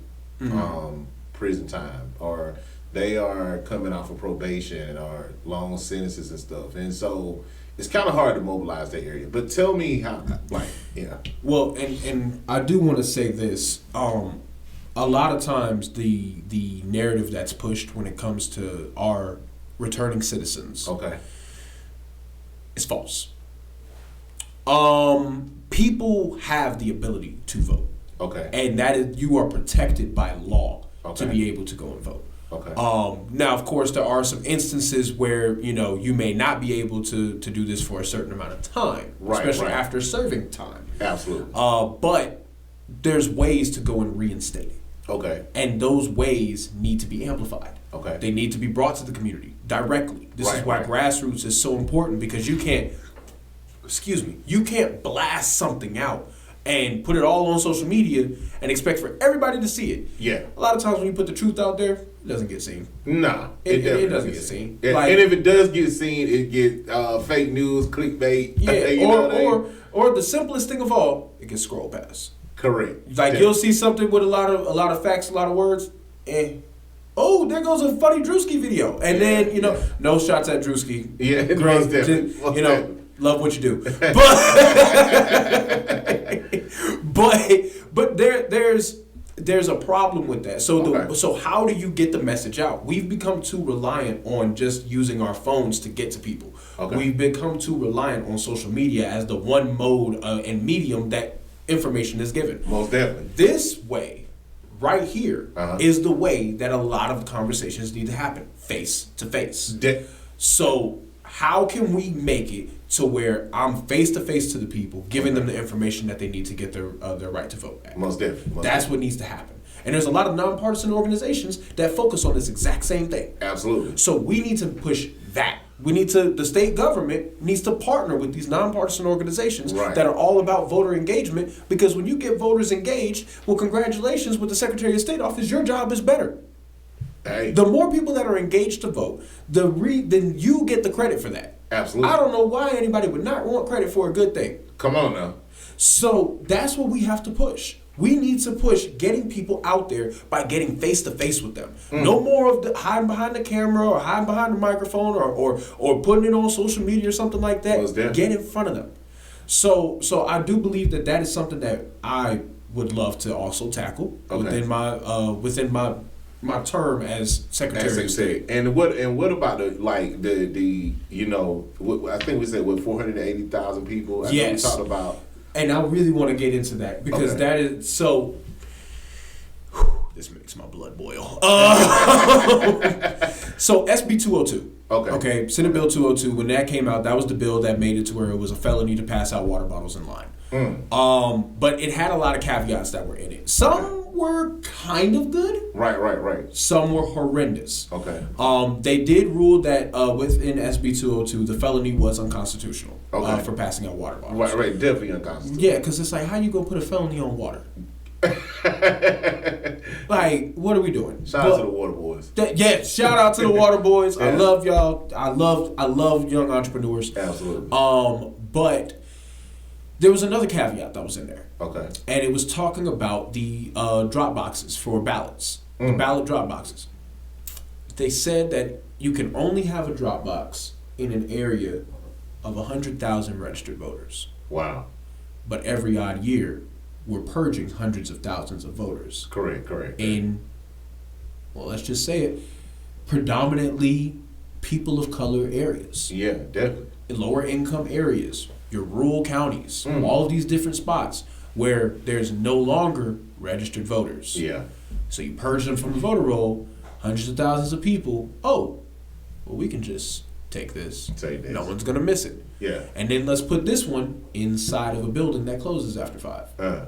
prison time, or they are coming off of probation or long sentences and stuff. And so it's kind of hard to mobilize that area. But tell me how, Well, and I do want to say this. A lot of times the narrative that's pushed when it comes to our returning citizens is false. People have the ability to vote. And that is, you are protected by law to be able to go and vote. Now, of course, there are some instances where, you may not be able to do this for a certain amount of time, especially after serving time. Absolutely. But there's ways to go and reinstate it. And those ways need to be amplified. They need to be brought to the community directly. This is why grassroots is so important, because you can't blast something out and put it all on social media and expect for everybody to see it. Yeah. A lot of times when you put the truth out there, it doesn't get seen. Nah, It doesn't get seen. And, Like, and if it does get seen, it get fake news, clickbait. Yeah, or the simplest thing of all, it gets scrolled past. Correct. Like you'll see something with a lot of facts, a lot of words, and oh, there goes a funny Drewski video, and then no shots at Drewski. Yeah, great. Most definitely. Just, love what you do, but there's a problem with that. So how do you get the message out? We've become too reliant on just using our phones to get to people. Okay. We've become too reliant on social media as the one mode and medium that information is given. Most definitely. This way, right here, is the way that a lot of conversations need to happen, face to face. So how can we make it to where I'm face to face to the people, giving them the information that they need to get their right to vote back? Most definitely. That's what needs to happen. And there's a lot of nonpartisan organizations that focus on this exact same thing. Absolutely. So we need to push that. The state government needs to partner with these nonpartisan organizations that are all about voter engagement, because when you get voters engaged, well, congratulations with the Secretary of State office, your job is better. Hey. The more people that are engaged to vote, then you get the credit for that. Absolutely. I don't know why anybody would not want credit for a good thing. Come on now. So that's what we have to push. We need to push getting people out there by getting face to face with them. No more of the hiding behind the camera or hiding behind the microphone or putting it on social media or something like that. Get in front of them. So I do believe that is something that I would love to also tackle within my term as Secretary of State. And what about the I think we said 480,000 people. Yes. We talked about. And I really want to get into that because that is so. This makes my blood boil. So SB 202. Okay. Senate Bill 202. When that came out, that was the bill that made it to where it was a felony to pass out water bottles in line. But it had a lot of caveats that were in it. Some were kind of good. Right. Some were horrendous. Okay. They did rule that within SB 202, the felony was unconstitutional for passing out water bottles. Right. Definitely unconstitutional. Yeah, because it's like, how you gonna put a felony on water? Like, what are we doing? Shout out to the water boys. Shout out to the water boys. Yeah. I love y'all. I love young entrepreneurs. Absolutely. But there was another caveat that was in there. Okay. And it was talking about the drop boxes for ballots. The ballot drop boxes. They said that you can only have a drop box in an area of 100,000 registered voters. Wow. But every odd year, we're purging hundreds of thousands of voters. Correct. In, well, let's just say it, predominantly people of color areas. Yeah, definitely. In lower income areas, your rural counties, all of these different spots where there's no longer registered voters. Yeah. So you purge them from the voter roll, hundreds of thousands of people. Oh, well, we can just take this. No one's going to miss it. Yeah. And then let's put this one inside of a building that closes after 5.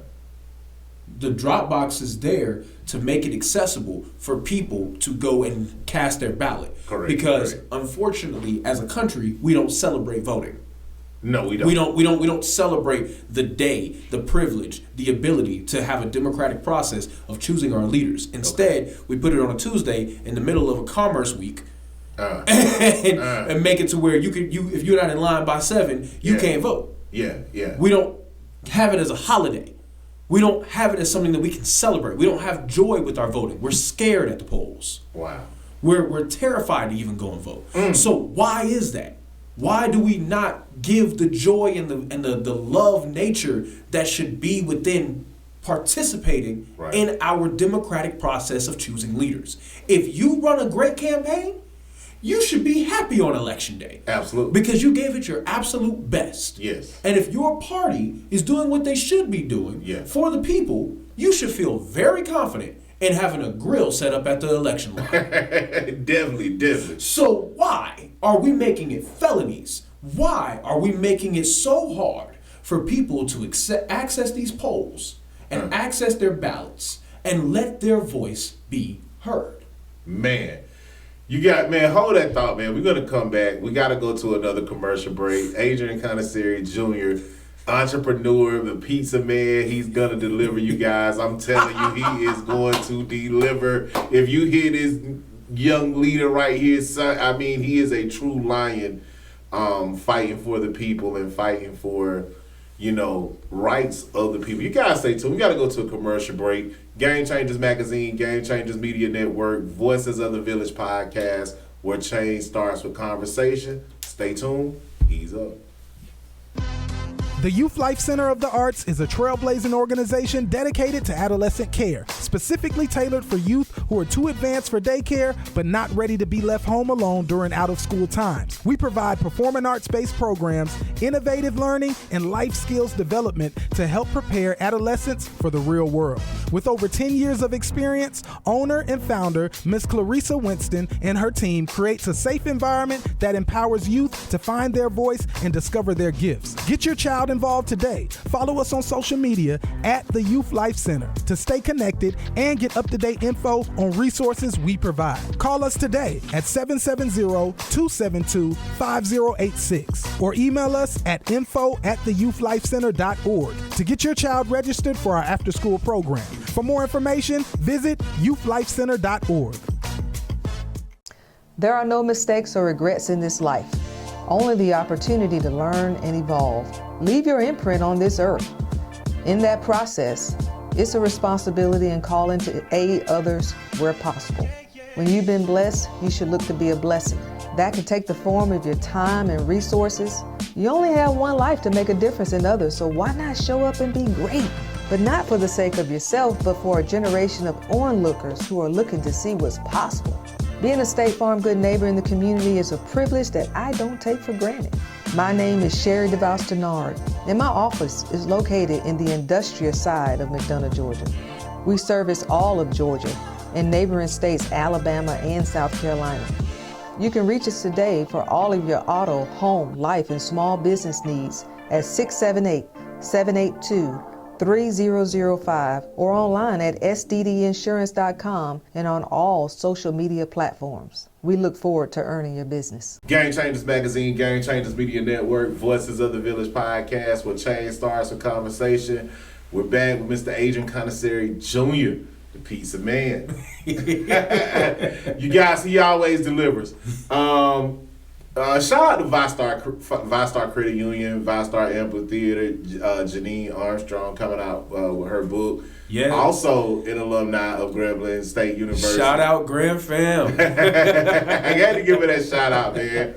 The drop box is there to make it accessible for people to go and cast their ballot. Correct. Because unfortunately, as a country, we don't celebrate voting. No, we don't. We don't celebrate the day, the privilege, the ability to have a democratic process of choosing our leaders. Instead, we put it on a Tuesday in the middle of a commerce week. And make it to where you if you're not in line by 7, you can't vote. Yeah. We don't have it as a holiday. We don't have it as something that we can celebrate. We don't have joy with our voting. We're scared at the polls. Wow. We're terrified to even go and vote. So why is that? Why do we not give the joy and the love nature that should be within participating in our democratic process of choosing leaders? If you run a great campaign, you should be happy on election day. Absolutely. Because you gave it your absolute best. Yes. And if your party is doing what they should be doing for the people, you should feel very confident in having a grill set up at the election line. Definitely. So why are we making it felonies? Why are we making it so hard for people to access these polls and access their ballots and let their voice be heard? Man, hold that thought, man. We're going to come back. We got to go to another commercial break. Adrian Consonery Jr., entrepreneur, the pizza man. He's gonna deliver, you guys. I'm telling you, he is going to deliver. If you hear this young leader right here, son, I mean, he is a true lion, fighting for the people and fighting for, rights of the people. You guys stay tuned. We got to go to a commercial break. Game Changers Magazine, Game Changers Media Network, Voices of the Village podcast, where change starts with conversation. Stay tuned. Ease up. The Youth Life Center of the Arts is a trailblazing organization dedicated to adolescent care, specifically tailored for youth who are too advanced for daycare but not ready to be left home alone during out-of-school times. We provide performing arts-based programs, innovative learning, and life skills development to help prepare adolescents for the real world. With over 10 years of experience, owner and founder Ms. Clarissa Winston and her team creates a safe environment that empowers youth to find their voice and discover their gifts. Get your child involved today. Follow us on social media at the Youth Life Center to stay connected and get up-to-date info on resources we provide. Call us today at 770-272-5086 or email us at info@theyouthLifeCenter.org to get your child registered for our after-school program. For more information, visit youthlifecenter.org. There are no mistakes or regrets in this life, only the opportunity to learn and evolve. Leave your imprint on this earth. In that process, it's a responsibility and calling to aid others where possible. When you've been blessed, you should look to be a blessing. That can take the form of your time and resources. You only have one life to make a difference in others, so why not show up and be great? But not for the sake of yourself, but for a generation of onlookers who are looking to see what's possible. Being a State Farm good neighbor in the community is a privilege that I don't take for granted. My name is Sherry DeVos Denard, and my office is located in the industrial side of McDonough, Georgia. We service all of Georgia and neighboring states Alabama and South Carolina. You can reach us today for all of your auto, home, life, and small business needs at 678-782-3005 or online at sddinsurance.com and on all social media platforms. We look forward to earning your business. Game Changers Magazine, Game Changers Media Network, Voices of the Village podcast, where change starts with conversation. We're back with Mr. Adrian Consonery Jr., the pizza man. You guys, he always delivers. Shout out to Vistar Credit Union, Vistar Amphitheater, Janine Armstrong coming out with her book. Yeah. Also an alumni of Grambling State University. Shout out Grand Fam. I got to give her that shout out, man.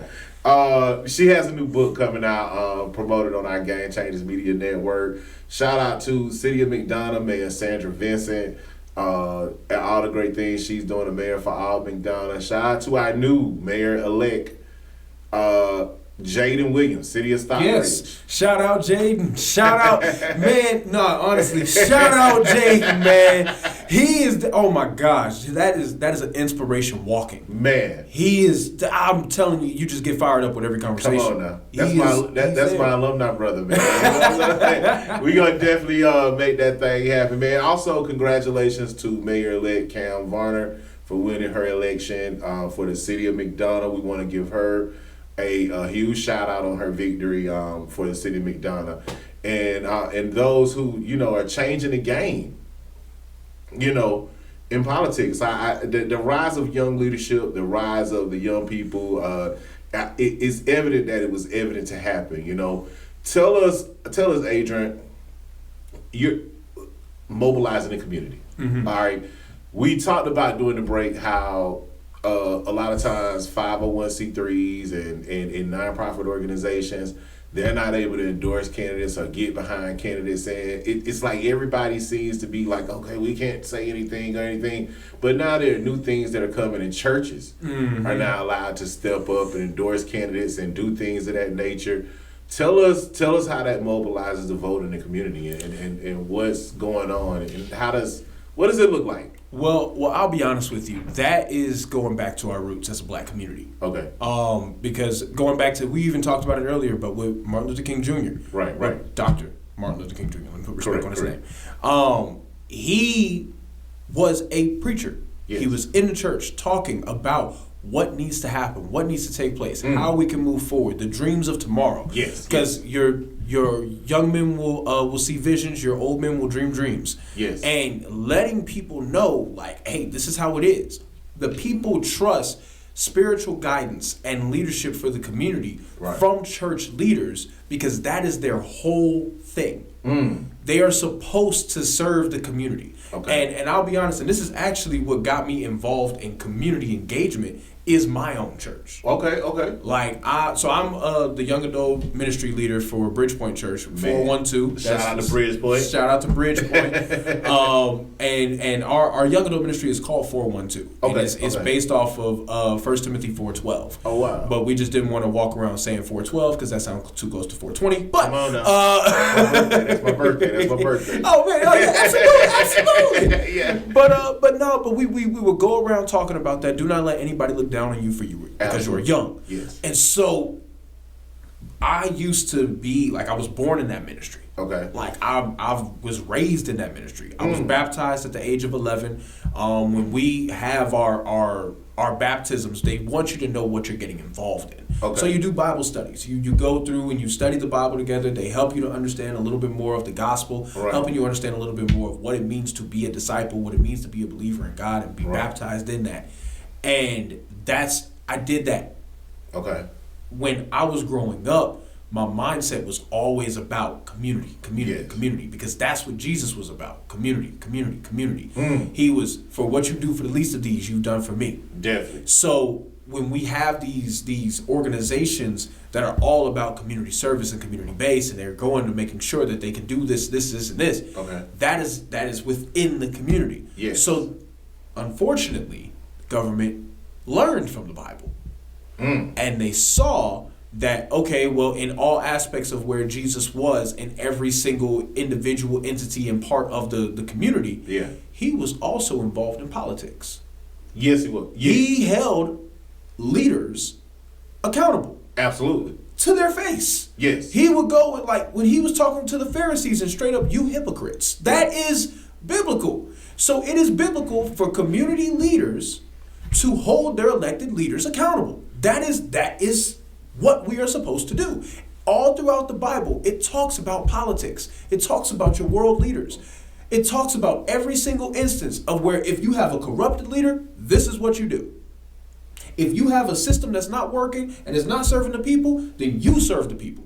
She has a new book coming out, promoted on our Game Changers Media Network. Shout out to City of McDonough, Mayor Sandra Vincent, and all the great things she's doing, the mayor for all McDonough. Shout out to our new mayor-elect, Jaden Williams, City of Stockbridge. Yes, shout out Jaden. Shout out, man. No, honestly, shout out Jaden, man. He is. Oh my gosh, that is an inspiration walking. Man, he is. I'm telling you, you just get fired up with every conversation. Come on now, that's my alumni brother, man. We gonna definitely make that thing happen, man. Also, congratulations to Mayor-elect Cam Varner for winning her election for the City of McDonough. We want to give her a huge shout out on her victory for the City of McDonough, and those who are changing the game, in politics. The rise of young leadership, the rise of the young people, it's evident that it was evident to happen. Tell us, Adrian, you're mobilizing the community. Mm-hmm. All right, we talked about during the break how a lot of times 501c3s and nonprofit organizations, they're not able to endorse candidates or get behind candidates, and it's like everybody seems to be like, okay, we can't say anything or anything. But now there are new things that are coming, and churches are now allowed to step up and endorse candidates and do things of that nature. Tell us how that mobilizes the vote in the community and what's going on, and what does it look like? Well, I'll be honest with you. That is going back to our roots as a black community. Okay. Because going back to, we even talked about it earlier, but with Martin Luther King Jr. Right. Dr. Martin Luther King Jr. Let me put respect on his name. He was a preacher. Yes. He was in the church talking about what needs to happen, what needs to take place, how we can move forward, the dreams of tomorrow. Yes. Because your young men will see visions, your old men will dream dreams. Yes. And letting people know, like, hey, this is how it is. The people trust spiritual guidance and leadership for the community from church leaders because that is their whole thing. They are supposed to serve the community. Okay. And I'll be honest, and this is actually what got me involved in community engagement, is my own church. Okay. Like I'm the young adult ministry leader for Bridgepoint Church, 412. Shout out to Bridgepoint. Shout out to Bridgepoint. And our young adult ministry is called 412. Okay. And it's based off of 1 Timothy 4:12. Oh wow. But we just didn't want to walk around saying 4:12 because that sounds too close to 420. But come on now. That's my birthday. Oh man, yeah, absolutely. Yeah. But we would go around talking about that. Do not let anybody look down on you because you were young. Yes. And so I used to be like, I was born in that ministry. Okay. Like I was raised in that ministry. I was baptized at the age of 11. When we have our baptisms, they want you to know what you're getting involved in. Okay. So you do Bible studies. You go through and you study the Bible together. They help you to understand a little bit more of the gospel, helping you understand a little bit more of what it means to be a disciple, what it means to be a believer in God and be baptized in that. And I did that. Okay. When I was growing up, my mindset was always about community, because that's what Jesus was about. Community. He was, for what you do for the least of these, you've done for me. Definitely. So when we have these organizations that are all about community service and community base, and they're going to making sure that they can do this, and this, okay, that is within the community. Yes. So unfortunately, government learned from the Bible, and they saw that, okay, well, in all aspects of where Jesus was, in every single individual entity and part of the community, he was also involved in politics. Yes, he was. Yes. He held leaders accountable. Absolutely. To their face. Yes. He would go with, like, when he was talking to the Pharisees and straight up, you hypocrites. That is biblical. So it is biblical for community leaders to hold their elected leaders accountable. That is what we are supposed to do. All throughout the Bible, it talks about politics. It talks about your world leaders. It talks about every single instance of where if you have a corrupted leader, this is what you do. If you have a system that's not working and is not serving the people, then you serve the people.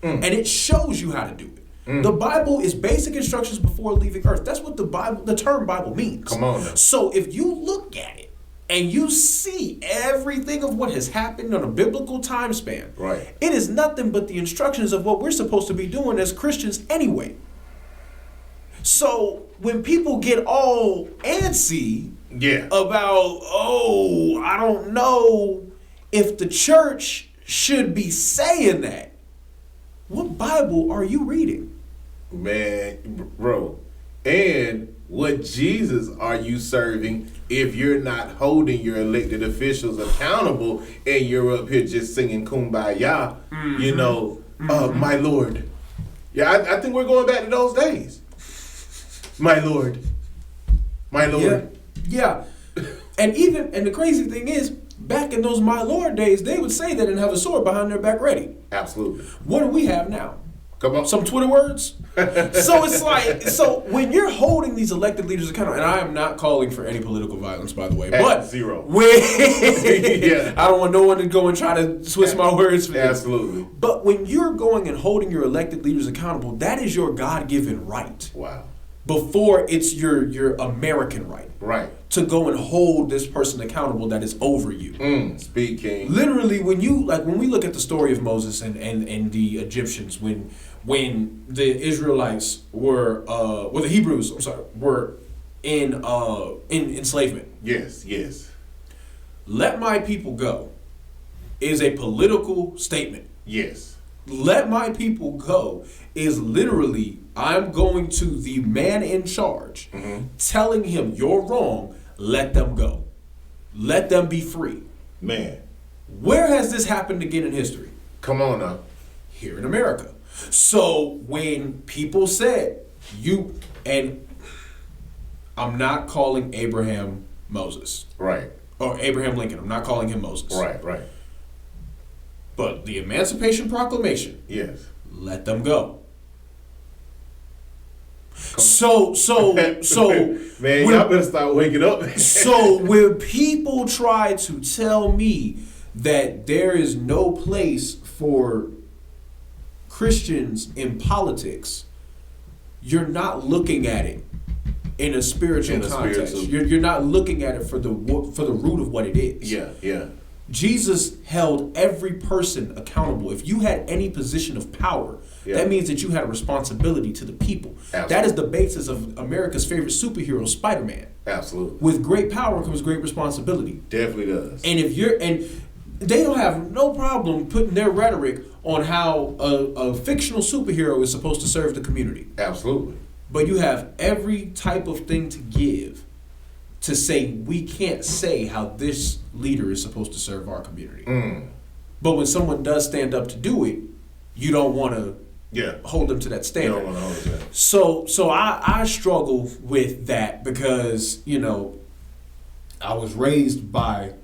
And it shows you how to do it. The Bible is basic instructions before leaving earth. That's what the term Bible means. Come on now. So if you look at it and you see everything of what has happened on a biblical time span, it is nothing but the instructions of what we're supposed to be doing as Christians anyway. So when people get all antsy about, I don't know if the church should be saying that, what Bible are you reading? Man, bro. And what Jesus are you serving if you're not holding your elected officials accountable and you're up here just singing Kumbaya, you know, my Lord. Yeah, I think we're going back to those days. My Lord. My Lord. Yeah. And the crazy thing is, back in those my Lord days, they would say that and have a sword behind their back ready. Absolutely. What do we have now? Come on. Some Twitter words? So it's like, so when you're holding these elected leaders accountable, and I am not calling for any political violence, by the way, but zero. I don't want no one to go and try to twist my words for this. Absolutely. But when you're going and holding your elected leaders accountable, that is your God-given right. Wow. Before it's your American right. Right. To go and hold this person accountable that is over you. Speak, King. Literally, when we look at the story of Moses and the Egyptians, when the Israelites the Hebrews, were in enslavement. Yes. Let my people go is a political statement. Yes. Let my people go is literally, I'm going to the man in charge, telling him you're wrong, let them go. Let them be free. Man. Where has this happened again in history? Come on now. Here in America. So when people said, and I'm not calling Abraham Moses. Right. or Abraham Lincoln. I'm not calling him Moses. Right. But the Emancipation Proclamation. Yes. Let them go. So man, y'all better start waking up. So when people try to tell me that there is no place for Christians in politics, you're not looking at it in a spiritual context. You're not looking at it for the root of what it is. Yeah. Jesus held every person accountable. If you had any position of power, that means that you had a responsibility to the people. Absolutely. That is the basis of America's favorite superhero, Spider-Man. Absolutely. With great power comes great responsibility. Definitely does. And they don't have no problem putting their rhetoric on how a fictional superhero is supposed to serve the community. Absolutely. But you have every type of thing to give to say we can't say how this leader is supposed to serve our community. But when someone does stand up to do it, you don't want to hold them to that standard. You don't want to hold them to that. So I struggle with that because, I was raised by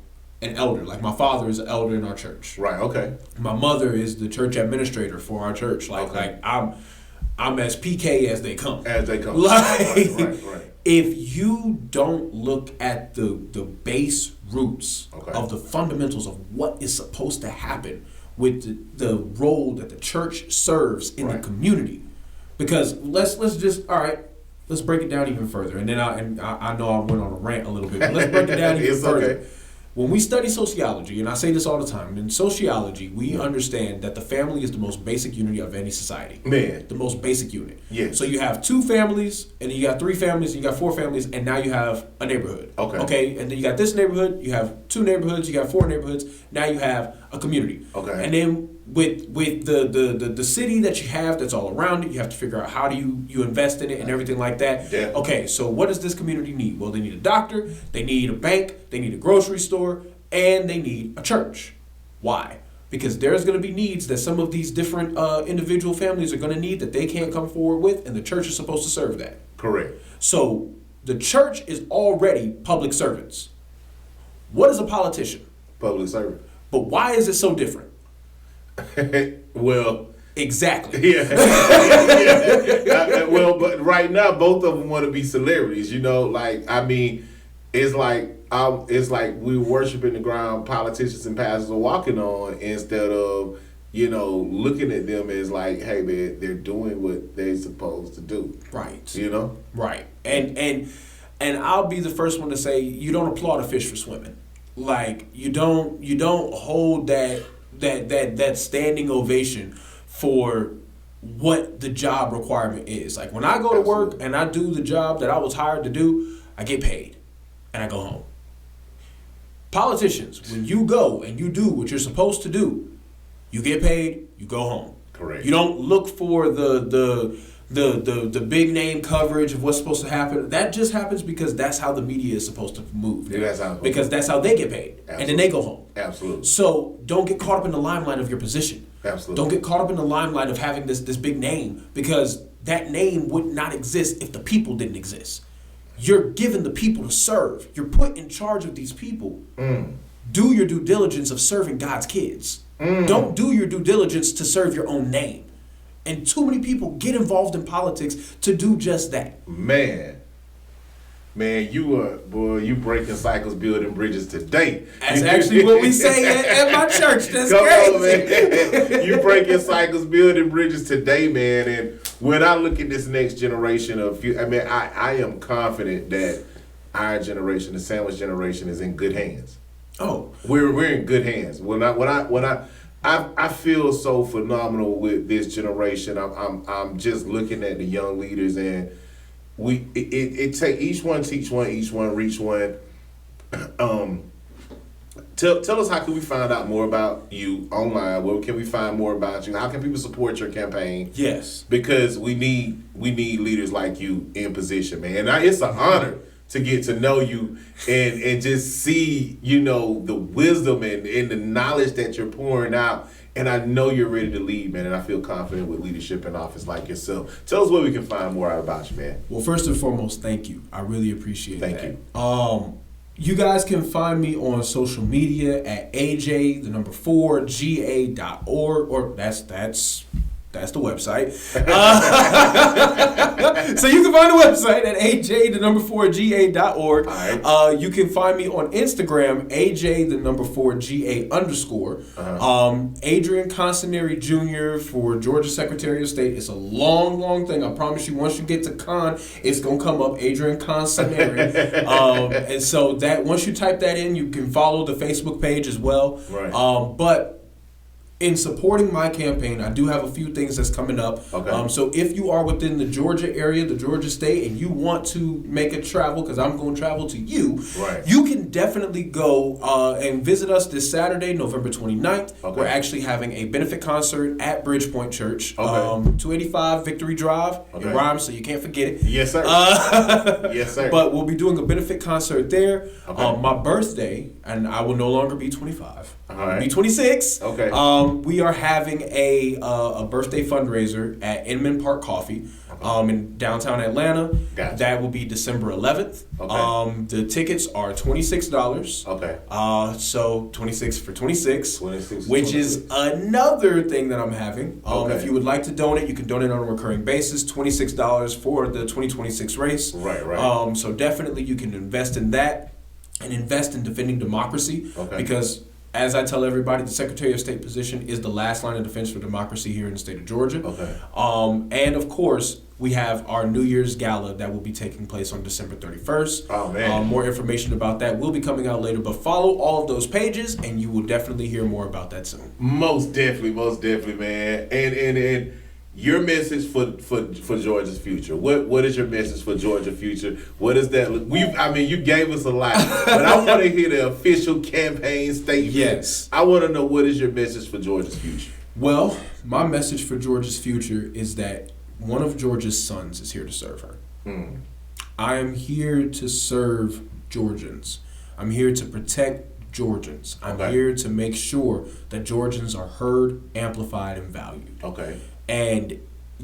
an elder. Like, my father is an elder in our church. Right, okay. My mother is the church administrator for our church. Like I'm as PK as they come. As they come. Right. If you don't look at the base roots of the fundamentals of what is supposed to happen with the role that the church serves in the community, because let's break it down even further. And then I know I went on a rant a little bit, but let's break it down even further. Okay. When we study sociology, and I say this all the time, in sociology, we understand that the family is the most basic unit of any society. Man. The most basic unit. Yes. So you have 2 families, and then you got 3 families, and you got 4 families, and now you have a neighborhood. Okay. And then you got this neighborhood, you have 2 neighborhoods, you got 4 neighborhoods, now you have a community. Okay. And then with the city that you have that's all around it, you have to figure out how do you invest in it and everything like that. Yeah. Okay, so what does this community need? Well, they need a doctor, they need a bank, they need a grocery store, and they need a church. Why? Because there's going to be needs that some of these different individual families are going to need that they can't come forward with, and the church is supposed to serve that. Correct. So the church is already public servants. What is a politician? Public servant. But why is it so different? Well, exactly. Yeah. Well, but right now both of them want to be celebrities. It's like we worshiping the ground politicians and pastors are walking on, instead of looking at them as like, hey man, they're doing what they're supposed to do. Right. Right. And I'll be the first one to say, you don't applaud a fish for swimming. Like, you don't hold that standing ovation for what the job requirement is. Like, when I go to work and I do the job that I was hired to do, I get paid and I go home. Politicians, when you go and you do what you're supposed to do, you get paid, you go home. Correct. You don't look for the big name coverage of what's supposed to happen. That just happens because that's how the media is supposed to move. Yeah, that's how they get paid. Absolutely. And then they go home. Absolutely. So don't get caught up in the limelight of your position. Absolutely. Don't get caught up in the limelight of having this big name, because that name would not exist if the people didn't exist. You're given the people to serve. You're put in charge of these people. Do your due diligence of serving God's kids. Don't do your due diligence to serve your own name. And too many people get involved in politics to do just that. Man, you breaking cycles, building bridges today. That's actually what we say at my church. That's Come crazy. on, man. You breaking cycles, building bridges today, man. And when I look at this next generation I am confident that our generation, the sandwich generation, is in good hands. Oh, we're in good hands. I feel so phenomenal with this generation. I'm just looking at the young leaders, and it take each one teach one, each one reach one. Tell us, how can we find out more about you online? Where can we find more about you? How can people support your campaign? Yes, because we need leaders like you in position, man. It's an honor to get to know you and just see, the wisdom and the knowledge that you're pouring out. And I know you're ready to lead, man, and I feel confident with leadership in office like yourself. Tell us where we can find more out about you, man. Well, first and foremost, thank you. I really appreciate that. Thank you. You guys can find me on social media at aj4ga.org, or that's the website. So you can find the website at aj4ga.org. Right. You can find me on Instagram, aj4ga_. Adrian Consonery Jr. for Georgia Secretary of State. It's a long, long thing. I promise you, once you get to Con, it's going to come up, Adrian Consonery. And so that once you type that in, you can follow the Facebook page as well. Right. But in supporting my campaign, I do have a few things that's coming up. Okay. So if you are within the Georgia area, the Georgia state, and you want to make a travel, because I'm going to travel to you, right, you can definitely go and visit us this Saturday, November 29th. Okay. We're actually having a benefit concert at Bridgepoint Church, Okay. 285 Victory Drive. Okay. It rhymes, so you can't forget it. Yes, sir. Yes, sir. But we'll be doing a benefit concert there. Okay. My birthday, and I will no longer be 25. All I'll right. be 26. Okay. We are having a birthday fundraiser at Inman Park Coffee in downtown Atlanta. Gotcha. That will be December 11th. Okay. The tickets are $26. Okay. So 26 for 26, 26 which 26. is another thing that I'm having. Okay. If you would like to donate, you can donate on a recurring basis. $26 for the 2026 race. Right, right. So definitely you can invest in that and invest in defending democracy. Okay. Because as I tell everybody, the Secretary of State position is the last line of defense for democracy here in the state of Georgia. Okay. And of course, we have our New Year's Gala that will be taking place on December 31st. Oh, man. More information about that will be coming out later, but follow all of those pages and you will definitely hear more about that soon. Most definitely, man. And your message for Georgia's future. What is your message for Georgia's future? What is that? You gave us a lot, but I want to hear the official campaign statement. Yes. I want to know, what is your message for Georgia's future? Well, my message for Georgia's future is that one of Georgia's sons is here to serve her. I am here to serve Georgians. I'm here to protect Georgians. I'm Okay. here to make sure that Georgians are heard, amplified, and valued. Okay. And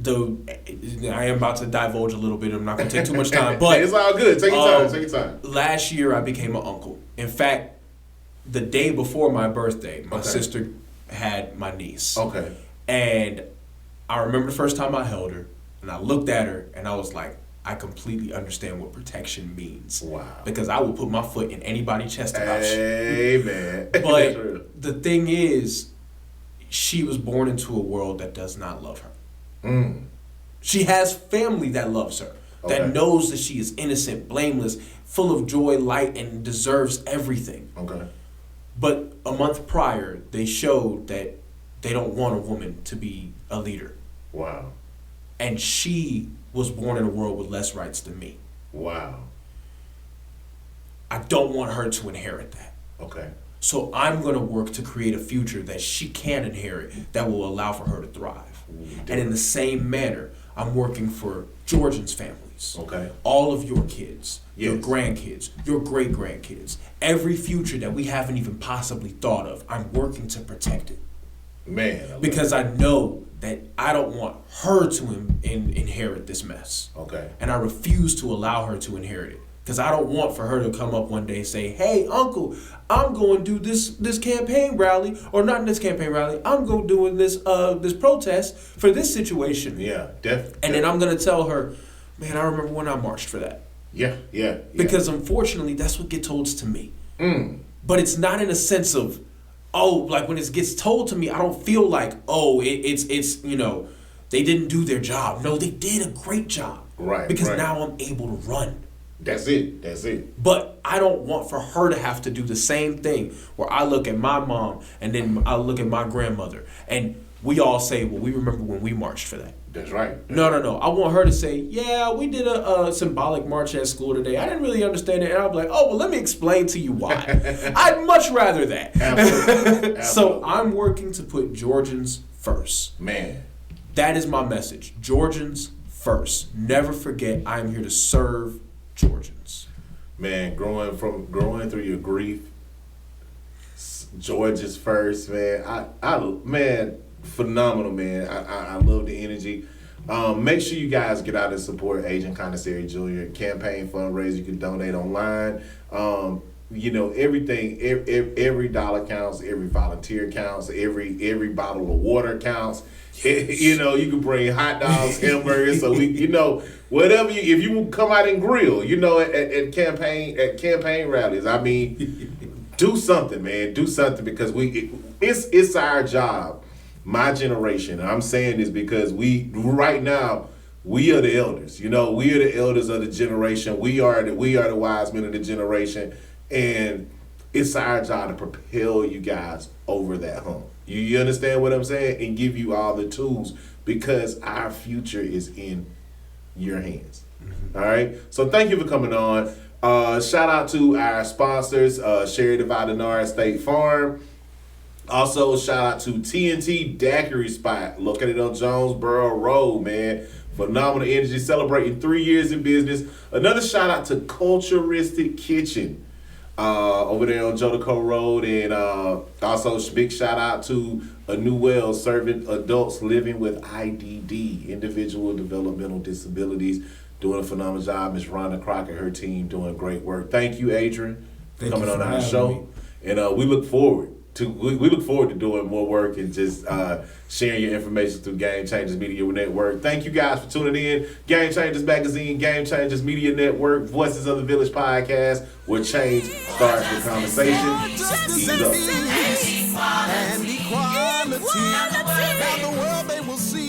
I am about to divulge a little bit. I'm not going to take too much time, but it's all good. Take your time. Take your time. last year I became an uncle. In fact, the day before my birthday, my Okay. sister had my niece. Okay. And I remember the first time I held her, and I looked at her, and I was like, I completely understand what protection means. Wow. Because I will put my foot in anybody's chest about you. Hey, man. That's real. But the thing is, she was born into a world that does not love her. She has family that loves her, Okay. that knows that she is innocent, blameless, full of joy, light, and deserves everything. Okay. But a month prior, they showed that they don't want a woman to be a leader. Wow. And she was born in a world with less rights than me. Wow. I don't want her to inherit that. Okay. So I'm going to work to create a future that she can inherit that will allow for her to thrive. And in the same manner, I'm working for Georgians' families. Okay. All of your kids, your Yes. grandkids, your great-grandkids, every future that we haven't even possibly thought of, I'm working to protect it. Man. I love Because I know that I don't want her to inherit this mess. Okay. And I refuse to allow her to inherit it. Because I don't want for her to come up one day and say, hey, uncle, I'm going to do this campaign rally, or not this campaign rally, I'm going doing this protest for this situation. Yeah, definitely. And then I'm going to tell her, man, I remember when I marched for that. Yeah. Because unfortunately, that's what gets told to me. But it's not in a sense of, like when it gets told to me, I don't feel like, it's they didn't do their job. No, they did a great job. Right. Because right. now I'm able to run. That's it. But I don't want for her to have to do the same thing where I look at my mom and then I look at my grandmother and we all say, well, we remember when we marched for that. That's right. No. I want her to say, yeah, we did a symbolic march at school today. I didn't really understand it. And I'll be like, let me explain to you why. I'd much rather that. Absolutely. So I'm working to put Georgians first. Man. That is my message. Georgians first. Never forget, I'm here to serve Georgians. Man, growing through your grief, Georgia's first, man. Man, phenomenal, man. I love the energy. Make sure you guys get out and support Adrian Consonery Jr. campaign fundraiser. You can donate online. everything, every dollar counts, every volunteer counts, every bottle of water counts. You can bring hot dogs, hamburgers, so whatever if you come out and grill, at campaign rallies. I mean, do something, man. Do something because it's our job, my generation. I'm saying this because right now we are the elders. We are the elders of the generation. We are the wise men of the generation. And it's our job to propel you guys over that hump. You understand what I'm saying? And give you all the tools because our future is in your hands. Mm-hmm. All right? So thank you for coming on. Shout out to our sponsors, Sherry Dividinara State Farm. Also, shout out to TNT Daiquiri Spot, located on Jonesboro Road, man. Phenomenal energy, celebrating 3 years in business. Another shout out to Culturistic Kitchen. Over there on Jodico Road, and also big shout out to A New Well, serving adults living with IDD, individual developmental disabilities, doing a phenomenal job. Miss Rhonda Crockett, her team doing great work. Thank you, Adrian, for coming on our show, and we look forward to doing more work and just sharing your information through Game Changers Media Network. Thank you guys for tuning in. Game Changers Magazine, Game Changers Media Network, Voices of the Village podcast, where change starts with conversation. Ease up. And equality. Now the world they will see